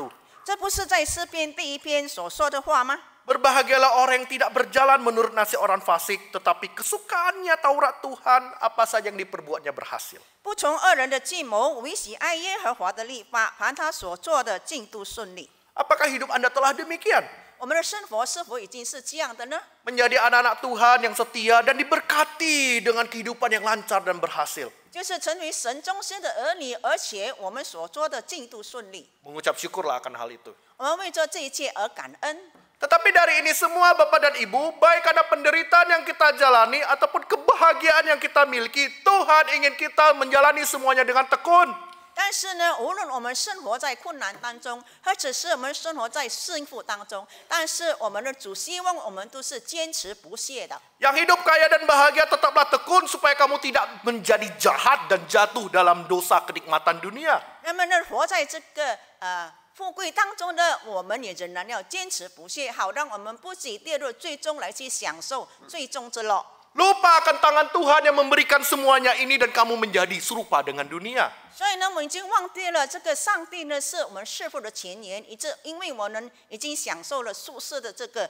这不是在诗篇第1篇所说的话吗？ Berbahagialah orang yang tidak berjalan menurut nasib orang fasik, tetapi kesukaannya Taurat Tuhan, apa saja yang diperbuatnya berhasil. 不从恶人的计谋，唯喜爱耶和华的律法，凡他所做的尽都顺利。 Apakah hidup Anda telah demikian? 我们的生活是否已经是这样的呢？ Menjadi anak-anak Tuhan yang setia dan diberkati dengan kehidupan yang lancar dan berhasil. 就是成为神忠心的儿女，而且我们所做的尽都顺利。 Mengucap syukurlah akan hal itu. 我们为做这一切而感恩。 Tetapi dari ini semua Bapak dan Ibu, baik karena penderitaan yang kita jalani ataupun kebahagiaan yang kita miliki, Tuhan ingin kita menjalani semuanya dengan tekun. 但是呢，无论我们生活在困难当中，或者是我们生活在幸福当中，但是我们的主希望我们都是坚持不懈的。 Yang hidup kaya dan bahagia tetaplah tekun supaya kamu tidak menjadi jahat dan jatuh dalam dosa kenikmatan dunia. 那么呢，活在这个富贵当中的我们也仍然要坚持不懈，好让我们不至跌入最终来去享受最终之乐。 Lupa akan tangan Tuhan yang memberikan semuanya ini dan kamu menjadi serupa dengan dunia. 所以呢，我们已经忘记了这个上帝呢是我们侍奉的前言，因为我们已经享受了俗世的这个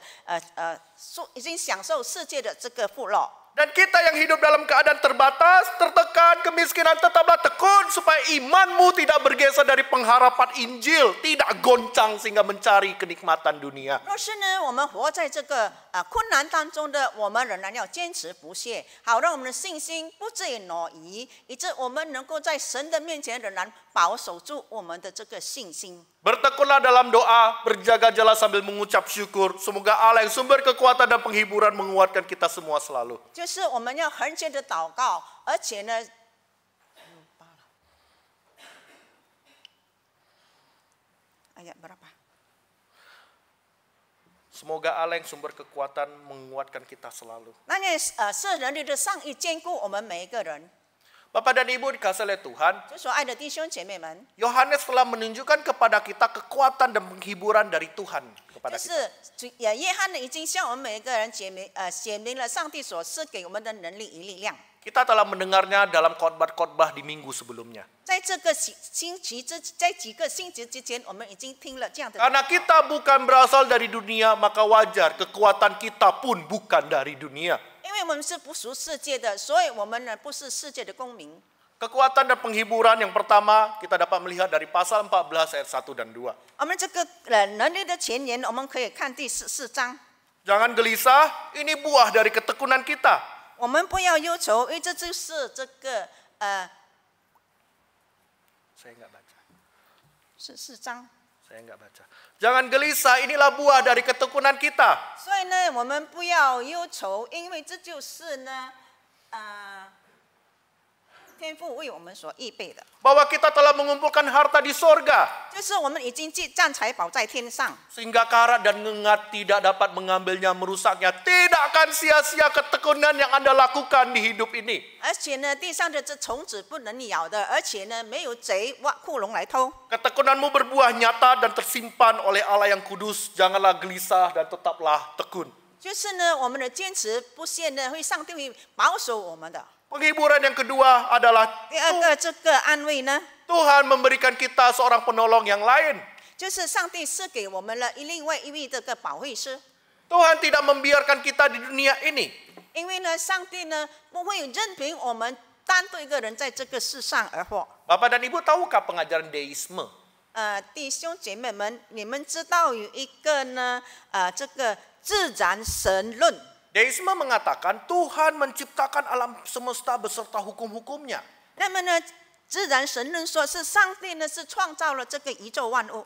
已经享受世界的这个富乐。 Dan kita yang hidup dalam keadaan terbatas, tertekan, kemiskinan, tetaplah tekun supaya imanmu tidak bergeser dari pengharapan Injil, tidak goncang sehingga mencari kenikmatan dunia. 若是呢，我们活在这个困难当中的，我们仍然要坚持不懈，好让我们的信心不至于挪移，以致我们能够在神的面前仍然保守住我们的这个信心。 Bertekunlah dalam doa, berjaga-jaga sambil mengucap syukur. Semoga Allah yang sumber kekuatan dan penghiburan menguatkan kita semua selalu. 就是我们要恒切的祷告，而且呢，ayat berapa？ Semoga Allah yang sumber kekuatan menguatkan kita selalu. 那呢，是人力的上义兼顾我们每一个人。 Bapak dan Ibu dikasihi oleh Tuhan, 就所爱的弟兄姐妹们， Yohanes telah menunjukkan kepada kita kekuatan dan penghiburan dari Tuhan 就 kepada 是 kita. 约翰呢已经向我们每一个人显明了上帝所赐给我们的能力与力量。 Kita telah mendengarnya dalam khotbah-khotbah di minggu sebelumnya. 在这个在几个星期之前，我们已经听了这样的。 Karena kita bukan berasal dari dunia, maka wajar kekuatan kita pun bukan dari dunia. 因为我们是不属世界的，所以我们呢不是世界的公民。 Kekuatan dan penghiburan yang pertama kita dapat melihat dari pasal 14 ayat 1 dan 2. 我们这个能力的前言，我们可以看第14章。 Jangan gelisah, ini buah dari ketekunan kita. 我们不要忧愁，因为这就是这个Saya enggak baca. 14章。 Saya enggak baca. Jangan gelisah, inilah buah dari ketekunan kita. 所以呢，我们不要忧愁，因为这就是呢，天父为我们所预备的， Bahwa kita telah mengumpulkan harta di sorga. 就是我们已经积攒财宝在天上， Sehingga karat dan ngengat tidak dapat mengambilnya, merusaknya. Tidak akan sia-sia ketekunan yang Anda lakukan di hidup ini. 而且呢，地上的这虫子不能咬的，而且呢，没有贼挖窟窿来偷。 Ketekunanmu berbuah nyata dan tersimpan oleh Allah yang kudus. Janganlah gelisah dan tetaplah tekun. 就是呢，我们的坚持不懈呢，会上帝会保守我们的。 Penghiburan yang kedua adalah 第二个，这个安慰呢， Tuhan memberikan kita seorang penolong yang lain. 就是上帝赐给我们了另外一位这个保惠师。 Tuhan tidak membiarkan kita di dunia ini. 因为呢，上帝呢不会任凭我们单独一个人在这个世上而活。 Bapak dan Ibu tahukah pengajaran deisme? 弟兄姐妹们，你们知道有一个呢，这个自然神论。 Deisme mengatakan Tuhan menciptakan alam semesta beserta hukum-hukumnya. 那么呢，自然神论说是上帝呢是创造了这个宇宙万物。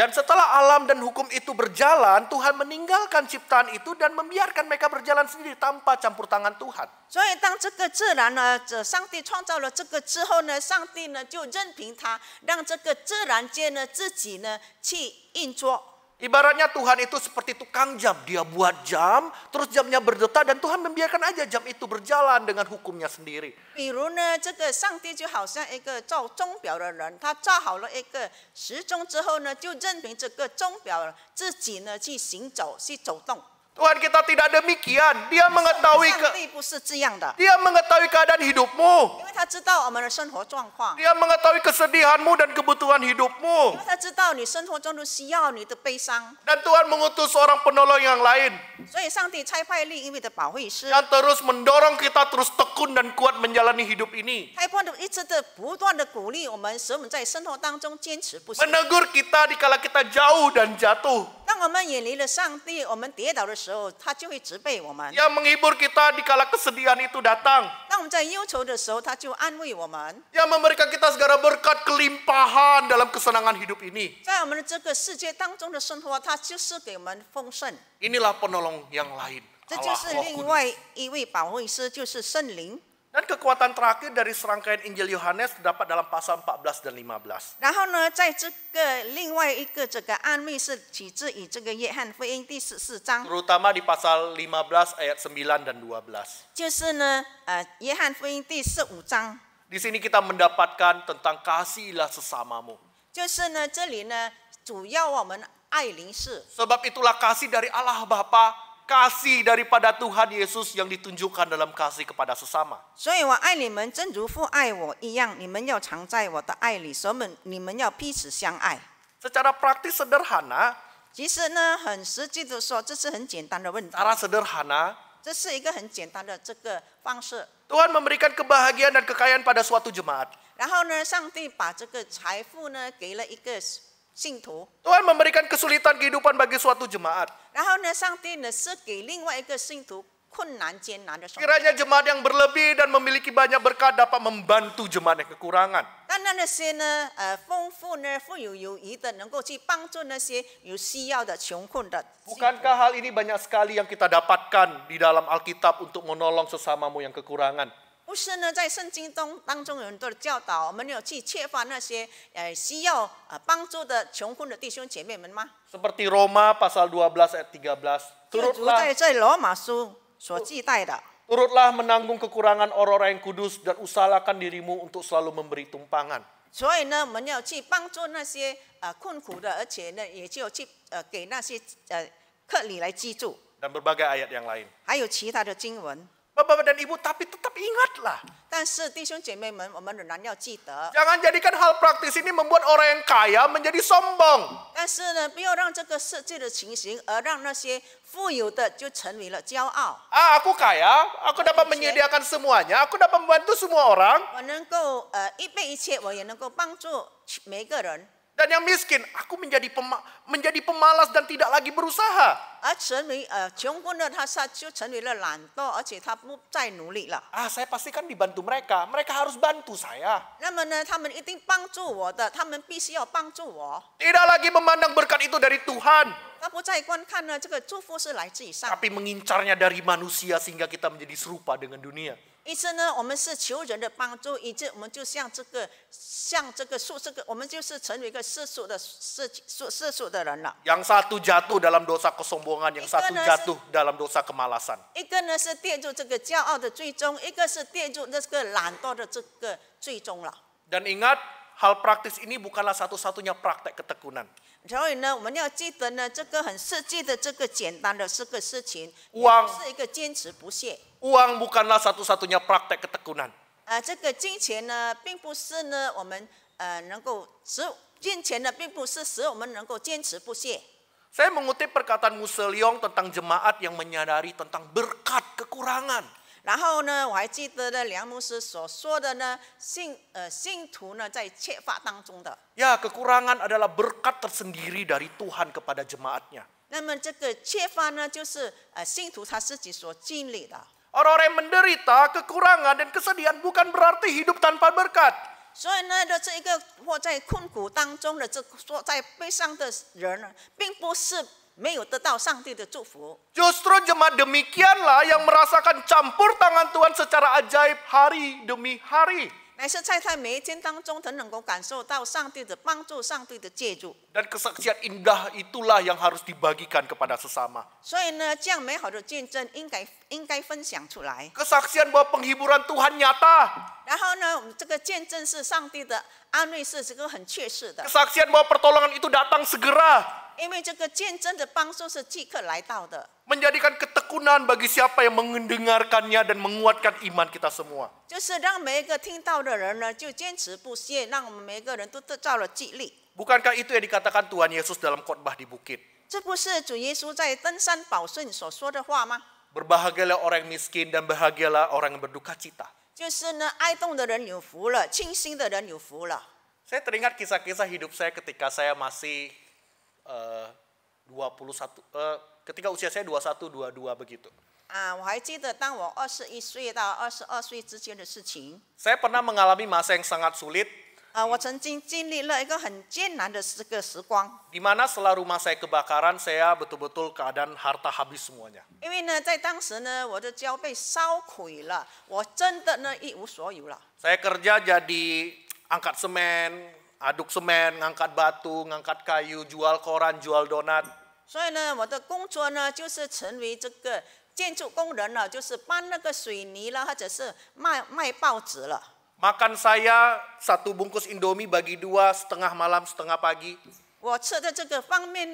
Dan setelah alam dan hukum itu berjalan, Tuhan meninggalkan ciptaan itu dan membiarkan mereka berjalan sendiri tanpa campur tangan Tuhan. 所以当这个自然呢，上帝创造了这个之后呢，上帝呢就任凭他，让这个自然界呢自己呢去运作。 Ibaratnya Tuhan itu seperti tukang jam. Dia buat jam, terus jamnya berdetak dan Tuhan membiarkan aja jam itu berjalan dengan hukumnya sendiri. 比如呢，这个上帝就好像一个造钟表的人，他造好了一个时钟之后呢，就任凭这个钟表自己呢去行走、去走动。 Tuhan kita tidak demikian. Dia mengetahui 上帝不是这样的， Dia mengetahui keadaan hidupmu. 因为他知道我们的生活状况， Dia mengetahui kesedihanmu dan kebutuhan 因 hidupmu. 为他知道你生活中的需要、你的悲伤， Dan Tuhan mengutus seorang penolong yang lain 所以上帝差派另一位的保惠师， yang terus mendorong kita terus tekun dan kuat menjalani hidup ini. 他一直的不断的鼓励我们，使我们在生活当中坚持不懈。 Menegur kita dikala kita jauh dan jatuh. 当我们远离了上帝，我们跌倒的时候，他就会责备我们； Yang menghibur kita dikala kesedihan itu datang. 当我们在忧愁的时候，他就安慰我们。 Yang memberikan kita segala berkat kelimpahan dalam kesenangan hidup ini. 在我们的这个世界当中的生活，他就是给我们丰盛。 Inilah penolong yang lain. 这就 Allah 是 Roh 另 Kudus. 外一位保惠师，就是圣灵。 Dan kekuatan terakhir dari serangkaian Injil Yohanes terdapat dalam pasal 14 dan 15. 然后呢，在这个另外一个这个安慰是取自于这个约翰福音第14章， Terutama di pasal 15 ayat 9 dan 12. 就是呢，约翰福音第15章， Di sini kita mendapatkan tentang kasihilah sesamamu. 就是呢，这里呢，主要我们爱邻舍。 Sebab itulah kasih dari Allah Bapa, kasih daripada Tuhan Yesus yang ditunjukkan dalam kasih kepada sesama. 所以我爱你们，正如父爱我一样，你们要常在我的爱里，所以你们要彼此相爱。 Secara praktis sederhana, 其实呢，很实际的说，这是很简单的问题， cara sederhana, 这是一个很简单的这个方式。 Tuhan memberikan kebahagiaan dan kekayaan pada suatu jemaat. 然后呢，上帝把这个财富呢给了一个信徒， Tuhan memberikan kesulitan kehidupan bagi suatu jemaat. 然后呢，上帝呢是给另外一个信徒困难艰难的生活。 Kiranya jemaat yang berlebih dan memiliki banyak berkat dapat membantu jemaat yang kekurangan. 但那些呢，丰富呢、富有有余的，能够去帮助那些有需要的、穷困的。 Bukankah hal ini banyak sekali yang kita dapatkan di dalam Alkitab untuk menolong sesamamu yang kekurangan? 不是呢，在圣经当中有很多的教导，我们有去揭发那些需要帮助的穷困的弟兄姐妹们吗？ Seperti Roma pasal 12 ayat 13. 就如在罗马书所记载的。 Turutlah menanggung kekurangan orang-orang yang kudus dan usahakan dirimu untuk selalu memberi tumpangan. 所以呢，我们要去帮助那些困苦的，而且呢，也就去给那些客里来居住。 Dan berbagai ayat yang lain. 还有其他的经文。 Bapak dan Ibu, tapi tetap ingatlah. 但是弟兄姐妹们，我们仍然要记得。 Jangan jadikan hal praktis ini membuat orang yang kaya menjadi sombong. 但是呢，不要让这个世界的情形，而让那些富有的就成为了骄傲。 Aku kaya, aku dapat menyediakan semuanya, aku dapat membantu semua orang. 我能够预备一切，我也能够帮助每个人。 Dan yang miskin, aku menjadi pemalas dan tidak lagi berusaha. 而成为穷困的他就成为了懒惰，而且他不再努力了。 Saya pastikan dibantu mereka. Mereka harus bantu saya. 那么呢，他们一定帮助我的，他们必须要帮助我。 Tidak lagi memandang berkat itu dari Tuhan, 他不再观看呢，这个祝福是来自于上， tapi mengincarnya dari manusia sehingga kita menjadi serupa dengan dunia. 意思呢，我们是求人的帮助，以致我们就像这个我们就是成为一个世俗的人了。Yang satu jatuh dalam dosa kesombongan, yang satu jatuh dalam dosa kemalasan. 一个呢是跌入这个骄傲的最终，一个是跌入这个懒惰的这个最终了。 Dan ingat, hal praktis ini bukanlah satu-satunya praktek ketekunan. 所以呢，我们要记得呢，这个很实际的这个简单的这个事情，是一个坚持不懈。 Uang bukanlah satu-satunya praktek ketekunan. 这个金钱呢，并不是呢我们能够金钱呢，并不是使我们能够坚持不懈。 Saya mengutip perkataan Muselyong tentang jemaat yang menyadari tentang berkat kekurangan. 然后呢，我还记得呢，梁牧师所说的呢，信徒呢在缺乏当中的。 Ya, kekurangan adalah berkat tersendiri dari Tuhan kepada jemaatnya. 那么这个缺乏呢，就是信徒他自己所经历的。 Orang-orang yang menderita, kekurangan dan kesedihan bukan berarti hidup tanpa berkat. 所以呢，这一个或在困苦当中的或在悲伤的人呢，并不是没有得到上帝的祝福。 Justru jemaat demikianlah yang merasakan campur tangan Tuhan secara ajaib hari demi hari. 乃是在他每一天当中，他能够感受到上帝的帮助、上帝的介入。 Dan kesaksian indah itulah yang harus dibagikan kepada sesama. 所以呢，这样美好的见证应该分享出来。 Kesaksian bahwa penghiburan Tuhan nyata. 然后呢，我们这个见证是上帝的安慰，是这个很确实的。 Kesaksian bahwa pertolongan itu datang segera. 因为这个见证的帮助是即刻来到的。 Menjadikan ketekunan bagi siapa yang mendengarkannya dan menguatkan iman kita semua. 就是让每一个听到的人呢，就坚持不懈，让我们每一个人都得到了激励。 Bukankah itu yang dikatakan Tuhan Yesus dalam khotbah di bukit? 这不是主耶稣在登山宝训所说的话吗？ Berbahagialah orang yang miskin dan bahagialah orang yang berduka cita. 就是呢，哀痛的人有福了，清心的人有福了。 Saya teringat kisah-kisah hidup saya ketika saya masih 21, ketika usia saya 21, 22 begitu. 我还记得当我21岁到22岁之间的事情。 Saya pernah mengalami masa yang sangat sulit. 我曾经经历了一个很艰难的这个时光。 Di mana setelah rumah saya kebakaran, saya betul-betul keadaan harta habis semuanya. 因为呢，在当时呢，我的家被烧毁了，我真的呢一无所有了。 Saya kerja jadi angkat semen, aduk semen, ngangkat batu, ngangkat kayu, jual koran, jual donat. 所以呢，我的工作呢，就是成为这个建筑工人了，就是搬那个水泥了，或者是卖报纸了。 Makan saya 1 bungkus Indomie bagi 2, setengah malam, setengah pagi. 我吃的这个方便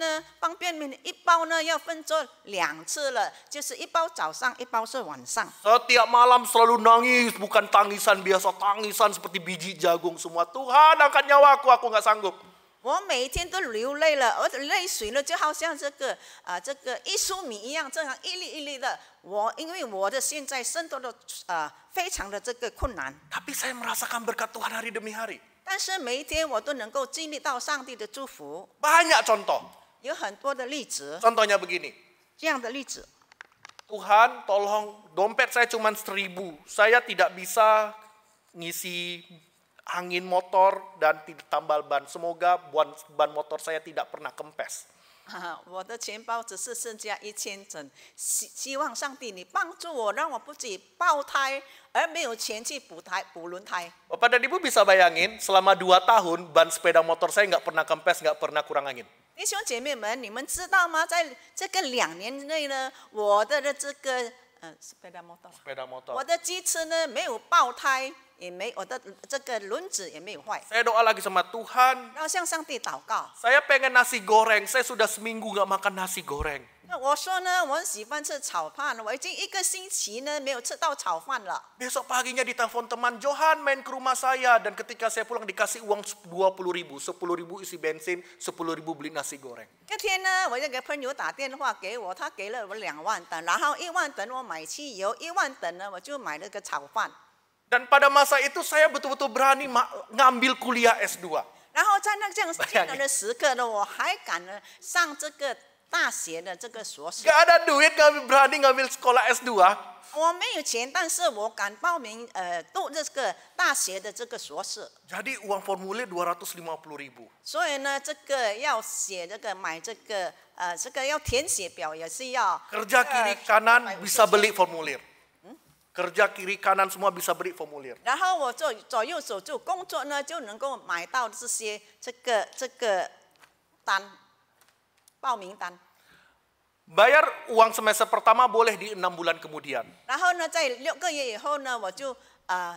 面一包呢，要分作2次了，就是一包早上，一包是晚上。 Setiap malam selalu nangis, bukan tangisan biasa, tangisan seperti biji jagung semua. Tuhan angkat nyawaku, aku nggak sanggup. 我每一天都流泪了，而且泪水呢，就好像这个一粟米一样，这样一粒一粒的。因为我的现在生活的非常的这个困难， Tapi saya merasakan berkat Tuhan hari demi hari. 但是每一天我都能够经历到上帝的祝福。 Banyak contoh. 有很多的例子， Contohnya begini. 这样的例子。 Tuhan tolong, dompet saya cuma 1.000. Saya tidak bisa ngisi angin motor dan tidak tambal ban. Semoga ban motor saya tidak pernah kempes. 我的钱包只是剩下1000整，希望上帝你帮助我，让我不止爆胎，而没有钱去补轮胎。 Bapak dan Ibu bisa bayangin, selama 2 tahun ban sepeda motor saya nggak pernah kempes, nggak pernah kurang angin. 弟兄姐妹们，你们知道吗？在这个2年内呢，我的这个sepeda motor， 我的机车呢没有爆胎，也没我的这个轮子也没有坏。 Saya doa lagi sama Tuhan. 然后向上帝祷告。 Saya pengen nasi goreng. Saya sudah seminggu nggak makan nasi goreng. 那我说呢，我很喜欢吃炒饭，我已经1个星期呢没有吃到炒饭了。 Besok paginya ditelepon teman, Johan main ke rumah saya. Dan ketika saya pulang dikasih uang 20.000. 10.000 isi bensin, 10.000 beli nasi goreng. 那天呢，我那个朋友打电话给我，他给了我2万等，然后1万等我买汽油，1万等呢我就买了个炒饭。 Dan pada masa itu saya betul-betul berani ngambil kuliah S2. 然后在那这样艰难的时刻呢，我还敢呢上这个大学的这个硕士。 Gak ada duit berani ngambil sekolah S2. 我没有钱，但是我敢报名读这个大学的这个硕士。 Jadi uang formulir 250.000. 所以呢，这个要写这个买这个要填写表也是要 Kerja kiri kanan bisa beli formulir. Kerja kiri kanan semua bisa beri formulir. 然后我左右手就工作呢，就能够买到这个单报名单。 Bayar uang semester pertama boleh di 6 bulan kemudian. 然后呢，在6个月以后呢，我就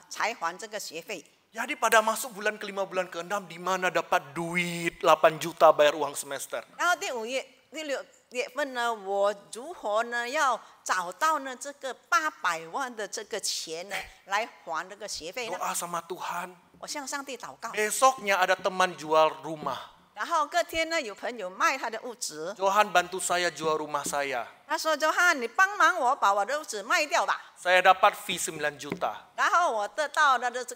才还这个学费。 Jadi pada masuk bulan ke-5 bulan ke-6 di mana dapat duit 8 juta bayar uang semester. 然后第5月、第6月份呢，我如何呢要找到呢这个800万的这个钱呢，来还这个学费呢？ Doa sama Tuhan. 我向上帝祷告。 Besoknya ada teman jual rumah. 然后隔天呢，有朋友卖他的屋子， Johan bantu saya jual rumah saya. 他说：“周汉，你帮忙我把我的屋子卖掉吧。” Saya dapat fee 9 juta. 然后我得到了的这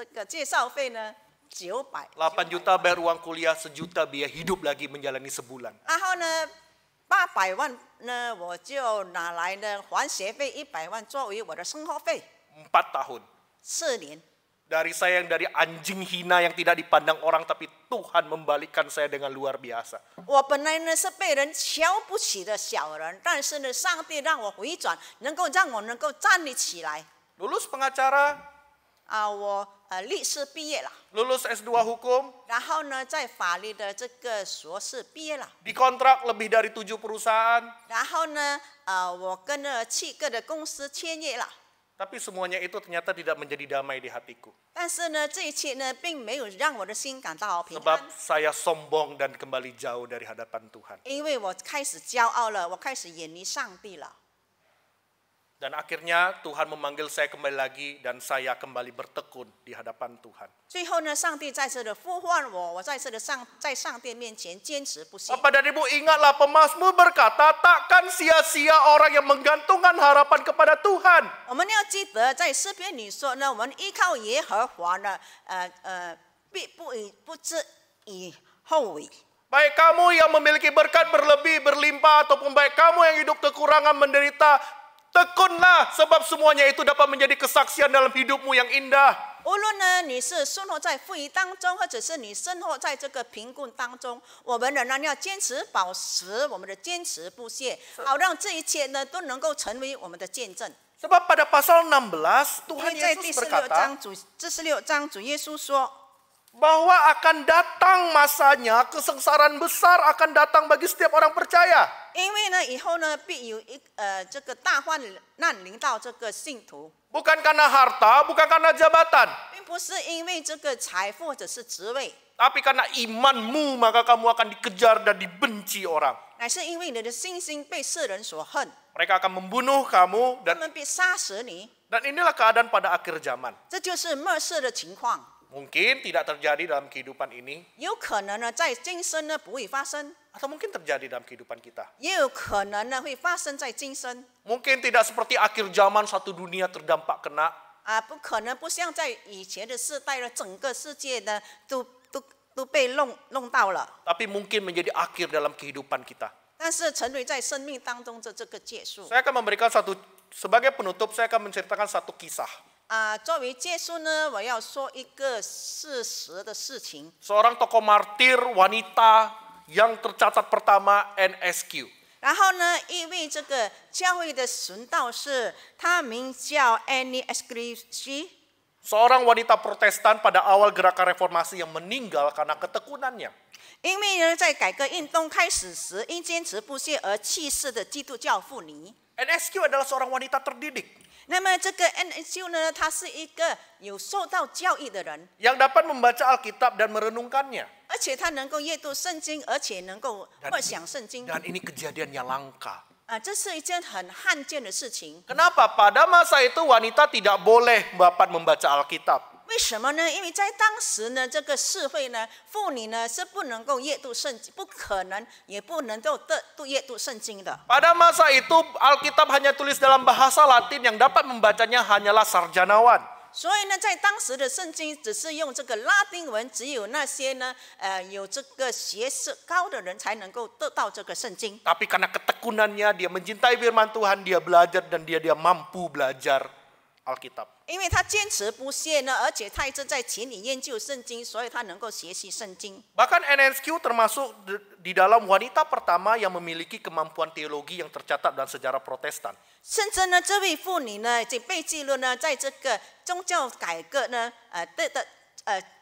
个介绍费呢，900。 8 juta bayar uang kuliah, 1 juta biaya hidup lagi menjalani sebulan. 然后呢，800万呢，我就拿来呢还学费100万作为我的生活费4 tahun. ，4年。 Dari saya yang dari anjing hina yang tidak dipandang orang, tapi Tuhan membalikkan saya dengan luar biasa. 我本来呢是被人瞧不起的小人，但是呢，上帝让我回转，能够让我能够站立起来。 Lulus pengacara, 我律师毕业了， lulus S2 hukum, 然后呢，在法律的这个硕士毕业了， dikontrak lebih dari 7 perusahaan. 然后呢，我跟了7个的公司签约了。 Tapi semuanya itu ternyata tidak menjadi damai di hatiku. 但是呢，这一切呢，并没有让我的心感到平 Sebab 安， saya sombong dan kembali jauh dari hadapan Tuhan. 因为我开始骄傲了，我开始远离上帝了。 Dan akhirnya Tuhan memanggil saya kembali lagi dan saya kembali bertekun di hadapan Tuhan. 最后呢，上帝再次的呼唤我，我再次的在上帝面前坚持不懈。 Bapak dan Ibu, ingatlah pemazmur berkata, takkan sia-sia orang yang menggantungkan harapan kepada Tuhan. 我们要记得，在诗篇里说呢，我们依靠耶和华呢，必不至以后悔。 Baik kamu yang memiliki berkat berlebih, berlimpah, ataupun baik kamu yang hidup kekurangan, menderita, tekunlah, sebab semuanya itu dapat menjadi kesaksian dalam hidupmu yang indah. 无论呢你是生活在富裕当中，或者是你生活在这个贫困当中，我们仍然要坚持保持我们的坚持不懈，好让这一切呢都能够成为我们的见证。 Sebab pada pasal 16, 因 Tuhan 为在第 Yesus 46 berkata 章46章主耶稣说， bahwa akan datang masanya kesengsaraan besar akan datang bagi setiap orang percaya. 因为呢以后呢必有这个大患难临到这个信徒， Bukan karena harta, bukan karena jabatan. 并不是因为这个财富或者是职位， Tapi karena imanmu maka kamu akan dikejar dan dibenci orang. 乃是因为你的信心被世人所恨， Mereka akan membunuh kamu 他 dan 们必杀死你。 inilah keadaan pada akhir zaman. 这就是末世的情况。 Mungkin tidak terjadi dalam kehidupan ini 有可能呢在今生呢不会发生， atau mungkin terjadi dalam kehidupan kita. 也有可能呢会发生在今生。 Mungkin tidak seperti akhir zaman satu dunia terdampak kena. 不可能不像在以前的世代呢，整个世界呢都被弄到了。 Tapi mungkin menjadi akhir dalam kehidupan kita. 但是成为在生命当中的这个结束。 Saya akan memberikan sebagai penutup saya akan menceritakan satu kisah. 作为结束呢，我要说一个事实的事情。 Seorang tokoh martir wanita yang tercatat pertama NSQ. 然后呢，一位这个教会的神道士，他名叫 Annie Esclici， Seorang wanita Protestan pada awal gerakan reformasi yang meninggal karena ketekunannya. 因为呢，在改革运动开始时，因坚持不懈而去世的基督教妇女。 NSQ adalah seorang wanita terdidik 那么这个 NSU 呢，他是一个有受到教育的人， yang dapat membaca Alkitab dan merenungkannya. 而且他能够阅读圣经，而且能够默想圣经。 Dan ini kejadian yang langka. 这是一件很罕见的事情。 Kenapa? Pada masa itu wanita tidak boleh dapat membaca Alkitab. 为什么呢？因为在当时呢，这个社会呢，妇女呢是不能够阅读圣经，不可能也不能够阅读圣经的。 Pada masa itu Alkitab hanya tulis dalam bahasa Latin, yang dapat membacanya hanyalah sarjanawan. 所以呢，在当时的圣经只是用这个拉丁文，只有那些呢，有这个学识高的人才能够得到这个圣经。 Tapi karena ketekunannya, dia mencintai firman Tuhan, dia belajar dan dia mampu belajar Alkitab. 因为他坚持不懈呢，而且他一直在勤里研究圣经，所以他能够学习圣经。 Bahkan NSQ termasuk di dalam wanita pertama yang memiliki kemampuan teologi yang tercatat dalam sejarah Protestan. 甚至呢，这位妇女呢，也被记录呢，在这个宗教改革呢，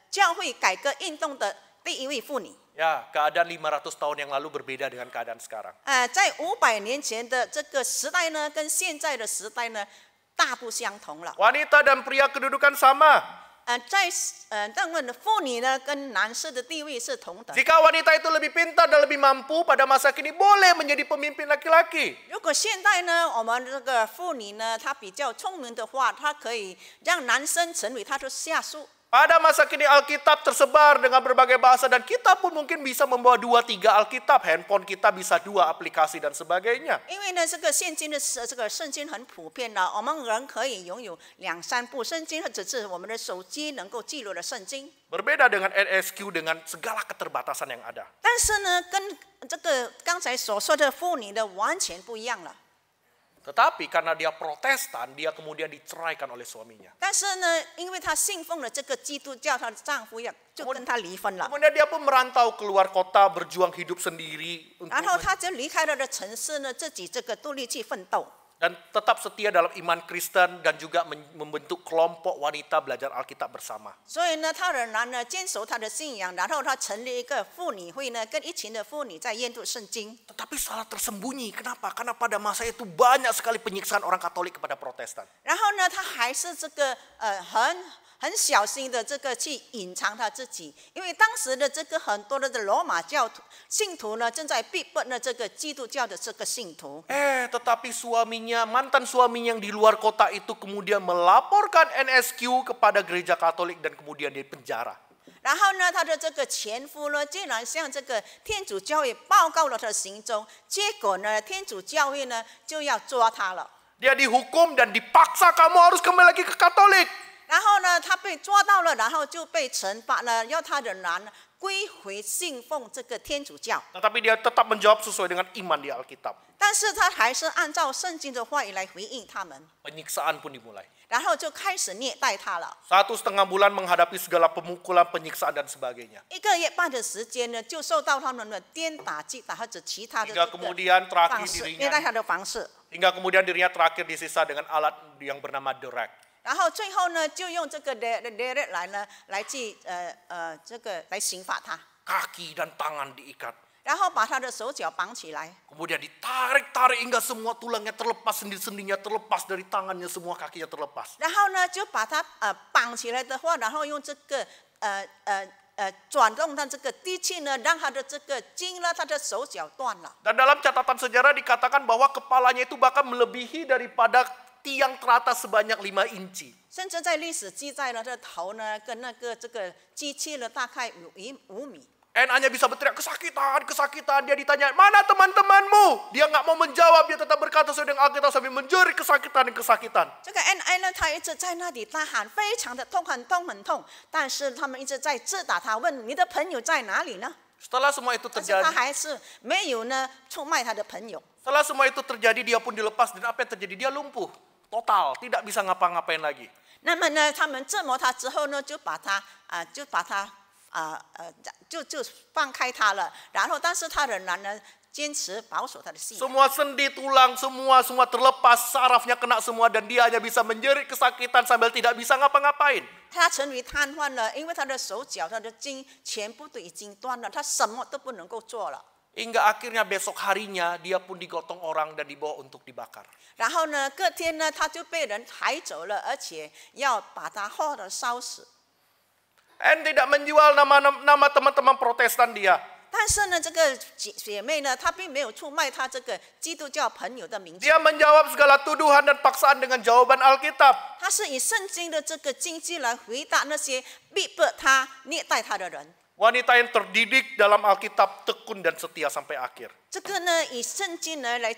教会改革运动的第一位妇女。 Ya, keadaan 500 tahun yang lalu berbeda dengan keadaan sekarang. 在500年前的这个时代呢，跟现在的时代呢，大不相同了。 Wanita dan pria kedudukan sama. 但问妇女呢，跟男士的地位是同等。 Jika wanita itu lebih pintar dan lebih mampu pada masa kini boleh menjadi pemimpin laki-laki. 如果现在呢，我们这个妇女呢，她比较聪明的话，她可以让男生成为她的下属。 Pada masa kini Alkitab tersebar dengan berbagai bahasa dan kita pun mungkin bisa membawa 2-3 Alkitab, handphone kita bisa 2 aplikasi dan sebagainya. 因为呢，这个现今的这个圣经很普遍了，我们人可以拥有2-3部圣经，或者是我们的手机能够记录的圣经。 Berbeda dengan NSQ dengan segala keterbatasan yang ada. 但是呢，跟这个刚才所说的妇女的完全不一样了。 Tetapi karena dia Protestan, dia kemudian diceraikan oleh suaminya. 但是呢，因为她信奉了这个基督教，她的丈夫就跟她离婚了。 Kemudian dia pun merantau keluar kota berjuang hidup sendiri 然后她就离开了的城市呢，自己这个独立去奋斗。 dan tetap setia dalam iman Kristen dan juga membentuk kelompok wanita belajar Alkitab bersama. 所以呢，她仍然呢坚守她的信仰，然后她成立一个妇女会呢，跟一群的妇女在研读圣经。 Tetapi salah tersembunyi. Kenapa? Karena pada masa itu banyak sekali penyiksaan orang Katolik kepada Protestan. 然后呢，她还是这个很小心的这个去隐藏她自己，因为当时的这个很多的罗马教徒信徒呢，正在逼迫呢这个基督教的这个信徒。 Tetapi mantan suaminya yang di luar kota itu kemudian melaporkan NSQ kepada gereja Katolik dan kemudian dipenjara. 然后呢，她的这个前夫呢，竟然向这个天主教会报告了她的行踪，结果呢，天主教会呢就要抓她了。 Dia dihukum dan dipaksa kamu harus kembali lagi ke Katolik. 然后呢，她被抓到了，然后就被惩罚呢，要她仍然归回信奉这个天主教。 Tetapi dia tetap menjawab sesuai dengan iman di Alkitab. 但是她还是按照圣经的话语来回应他们， Penyiksaan pun dimulai. 然后就开始虐待她了。 1,5 bulan menghadapi segala pemukulan, penyiksaan dan sebagainya. 1个月半的时间呢，就受到他们的鞭打、击打或者其他的 Hingga kemudian 方 terakhir 式，虐待 dirinya 她的方式。 hingga kemudian dirinya terakhir disisa dengan alat yang bernama derek. 然后最后呢，就用这个 derek 来去这个来刑罚她， Kaki dan tangan diikat. 然后把她的手脚绑起来， Kemudian ditarik-tarik hingga semua tulangnya terlepas, sendi-sendinya terlepas dari tangannya, semua kakinya terlepas. 然后呢就把她绑起来的话，然后用这个转动她这个机器呢，让她的这个筋呢，她的手脚断了。 Dan dalam catatan sejarah dikatakan bahwa kepalanya itu bahkan melebihi daripada tiang teratas sebanyak 5 inci. 甚至在历史记载呢，她的头呢跟那个这个机器呢大概5米。 En hanya bisa berteriak kesakitan, kesakitan. Dia ditanya, mana teman-temanmu? Dia nggak mau menjawab, dia tetap berkata sesuai dengan Alkitab sambil menjerit kesakitan dan kesakitan. 这个 NI 呢，他一直在那里大喊，非常的痛，很痛，很痛。但是他们一直在质打他，问你的朋友在哪里呢？ Setelah semua itu 但是他 terjadi, 还是没有呢出卖他的朋友。 setelah semua itu terjadi, dia pun dilepas dan apa yang terjadi? Dia lumpuh, total, tidak bisa ngapa-ngapain lagi. 那么呢，他们折磨他之后呢，就放开他了。然后，但是他仍然呢坚持保守他的信仰。 Semua sendi, tulang, semua terlepas, sarafnya kena semua dan dia hanya bisa menjerit kesakitan sambil tidak bisa ngapa-ngapain. 他成为瘫痪了，因为他的手脚、他的筋全部都已经断了，他什么都不能够做了。 Hingga akhirnya besok harinya dia pun digotong orang dan dibawa untuk dibakar. 然后呢，隔天呢，他就被人抬走了，而且要把他活的烧死。 En tidak menjual nama teman-teman Protestan dia. 但是呢，这个姐妹呢，她并没有出卖她这个基督教朋友的名字， Dia menjawab segala tuduhan dan paksaan dengan jawaban Alkitab. 她是以圣经的这个经句来回答那些逼迫她、虐待她的人。 Wanita yang terdidik dalam Alkitab tekun dan setia sampai akhir. 这个呢，以圣经呢来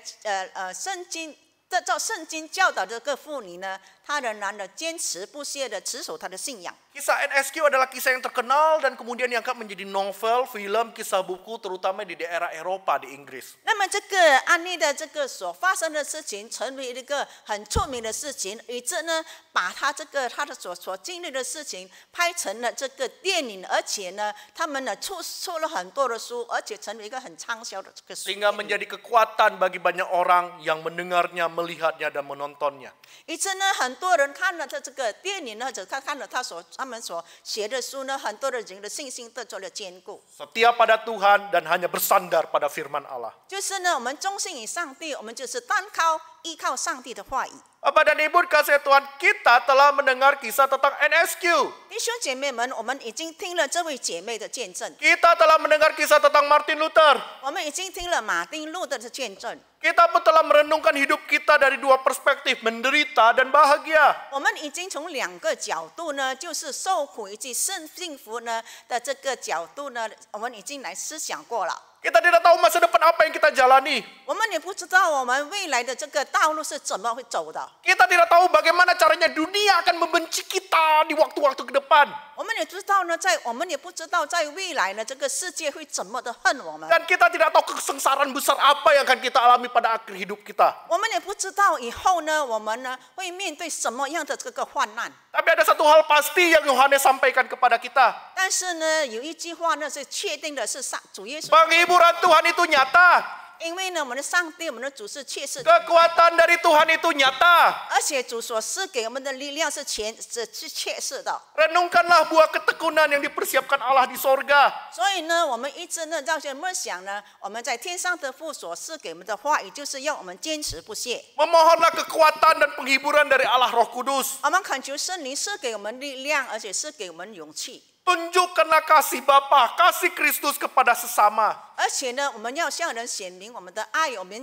照圣经教导这个妇女呢，他仍然的坚持不懈的持守他的信仰。 Kisah NSQ adalah kisah yang terkenal dan kemudian diangkat menjadi novel, film, kisah buku terutama di daerah Eropa di Inggris. 那么这个安利的这个所发生的事情，成为一个很出名的事情，以致呢，把他的所经历的事情拍成了这个电影，而且呢，他们呢出了很多的书，而且成为一个很畅销的这个书。 Sehingga menjadi kekuatan bagi banyak orang yang mendengarnya, melihatnya dan menontonnya. 以致呢，很多人看了这个电影呢，或者看了他们所写的书呢，很多的人的信心得做了坚固。 Setia pada Tuhan dan hanya bersandar pada firman Allah. 就是呢，我们忠心于上帝，我们就是依靠上帝的话语。 Bapak dan Ibu kasih Tuhan, kita telah mendengar kisah tentang NSQ. 弟兄姐妹们，我们已经听了这位姐妹的见证， Kita telah mendengar kisah tentang Martin Luther. 我们已经听了马丁路德的见证， Kita pun telah merenungkan hidup kita dari dua perspektif, menderita dan bahagia. 我们已经从两个角度呢，就是受苦以及幸福呢的这个角度呢，我们已经来思想过了。 Kita tidak tahu masa depan apa yang kita jalani. 我们也不知道我们未来的这个道路是怎么会走的， Kita tidak tahu bagaimana caranya dunia akan membenci kita di waktu-waktu ke depan. 我们也不知道在未来呢，这个世界会怎么的恨我们， Dan kita tidak tahu kesengsaraan besar apa yang akan kita alami pada akhir hidup kita. 我们也不知道以后呢，我们呢会面对什么样的这个患难。 Tapi ada satu hal pasti yang Yohanes sampaikan kepada kita. 但是呢，有一句话呢是确定的，是主耶稣， Penghiburan Tuhan itu nyata. 因为呢，我们的上帝，我们的主是确实， Kekuatan dari Tuhan itu nyata. 而且主所赐给我们的力量是确实的。 Renungkanlah buah ketekunan yang dipersiapkan Allah di sorga. 所以呢，我们一直呢在默想呢，我们在天上的父所赐给我们的话语，就是要我们坚持不懈。 Memohonlah kekuatan dan penghiburan dari Allah Roh Kudus. 我们恳求圣灵赐给我们力量，而且赐给我们勇气。 Tunjukkanlah kasih Bapa, kasih Kristus kepada sesama. 而且呢，我们要向人显明我们的爱，我们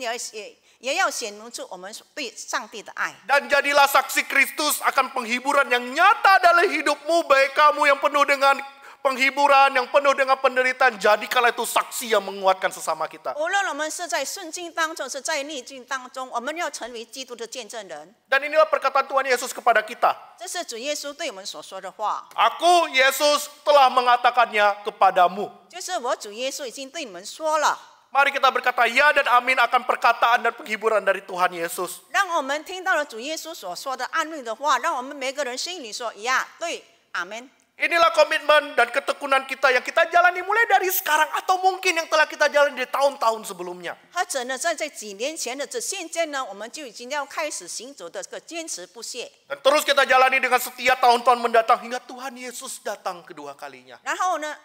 也要显明出我们对上帝的爱。 Dan jadilah saksi Kristus akan penghiburan yang nyata dalam hidupmu, baik kamu yang penuh dengan penghiburan, yang penuh dengan penderitaan. Jadikanlah itu saksi yang menguatkan sesama kita. 无论我们是在顺境当中，是在逆境当中，我们要成为基督的见证人。 Dan inilah perkataan Tuhan Yesus kepada kita. 这是主耶稣对我们所说的话， Aku, Yesus, telah mengatakannya kepadamu. 就是我主耶稣已经对你们说了。 Mari kita berkata ya dan amin akan perkataan dan penghiburan dari Tuhan Yesus. 让我们听到了主耶稣所说的安慰的话，让我们每个人心里说呀，对，阿门。 Inilah komitmen dan ketekunan kita yang kita jalani mulai dari sekarang atau mungkin yang telah kita jalani di tahun-tahun sebelumnya. 或者呢，在几年前的现在呢，我们就已经要开始行走的这个坚持不懈。 Dan terus kita jalani dengan setia tahun-tahun mendatang hingga Tuhan Yesus datang kedua kalinya. 然后呢，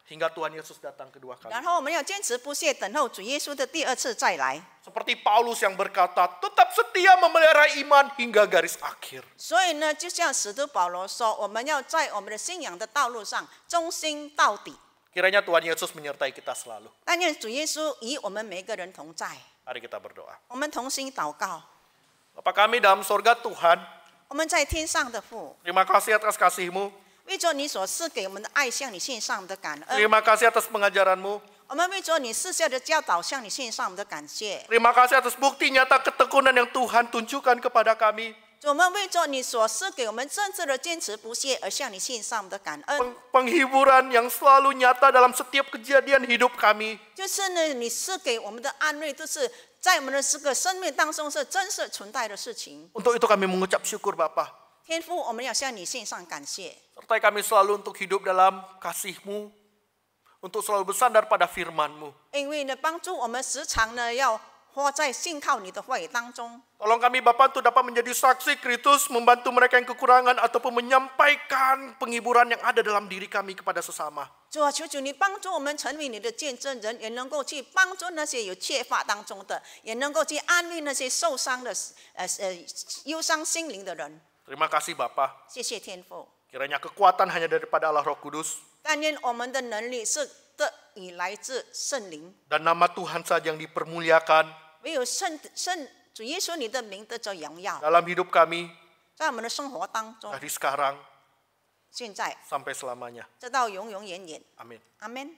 Hingga Tuhan Yesus datang kedua kali. 然后我们要坚持不懈，等候主耶稣的第二次再来。 Seperti Paulus yang berkata, tetap setia memelihara iman hingga garis akhir. 所以呢，就像使徒保罗说，我们要在我们的信仰的道路上忠心到底。 Kiranya Tuhan Yesus menyertai kita selalu. 但愿主耶稣与我们每个人同在。 Mari kita berdoa. 我们同心祷告。 Bapa kami dalam sorga Tuhan, 我们在天上的父， terima kasih atas kasih-Mu. 为着你所赐给我们的爱，向你献上我们的感恩。 Terima kasih atas pengajaran-Mu. 我们为着你赐下的教导，向你献上我们的感谢。 Terima kasih atas bukti nyata ketekunan yang Tuhan tunjukkan kepada kami. 我们为着你所赐给我们真正的坚持不懈，而向你献上我们的感恩。 Penghiburan yang selalu nyata dalam setiap kejadian hidup kami. 就是呢，你赐给我们的安慰，都是在我们的这个生命当中是真实存在的事情。 Untuk itu kami mengucap syukur Bapa. 天父，我们要向你献上感谢。 Sertai kami selalu untuk hidup dalam kasih-Mu. Untuk selalu bersandar pada firman-Mu. 因为呢，帮助我们时常呢要活在信靠你的话语当中。 Tolong kami Bapa untuk dapat menjadi saksi Kristus, membantu mereka yang kekurangan ataupun menyampaikan penghiburan yang ada dalam diri kami kepada sesama. 主啊，求主你帮助我们成为你的见证人，也能够去帮助那些有缺乏当中的，也能够去安慰那些受伤的忧伤心灵的人。 Terima kasih Bapa. 谢谢天父， Kiranya kekuatan hanya daripada Allah Roh Kudus. 但愿我们的能力是得以来自圣灵， Dan nama Tuhan saja yang dipermuliakan 唯有主耶稣你的名得着荣耀， dalam hidup kami 在我们的生活当中， dari sekarang 现在 sampai selamanya. 直到永永远远。 Amin. 阿门。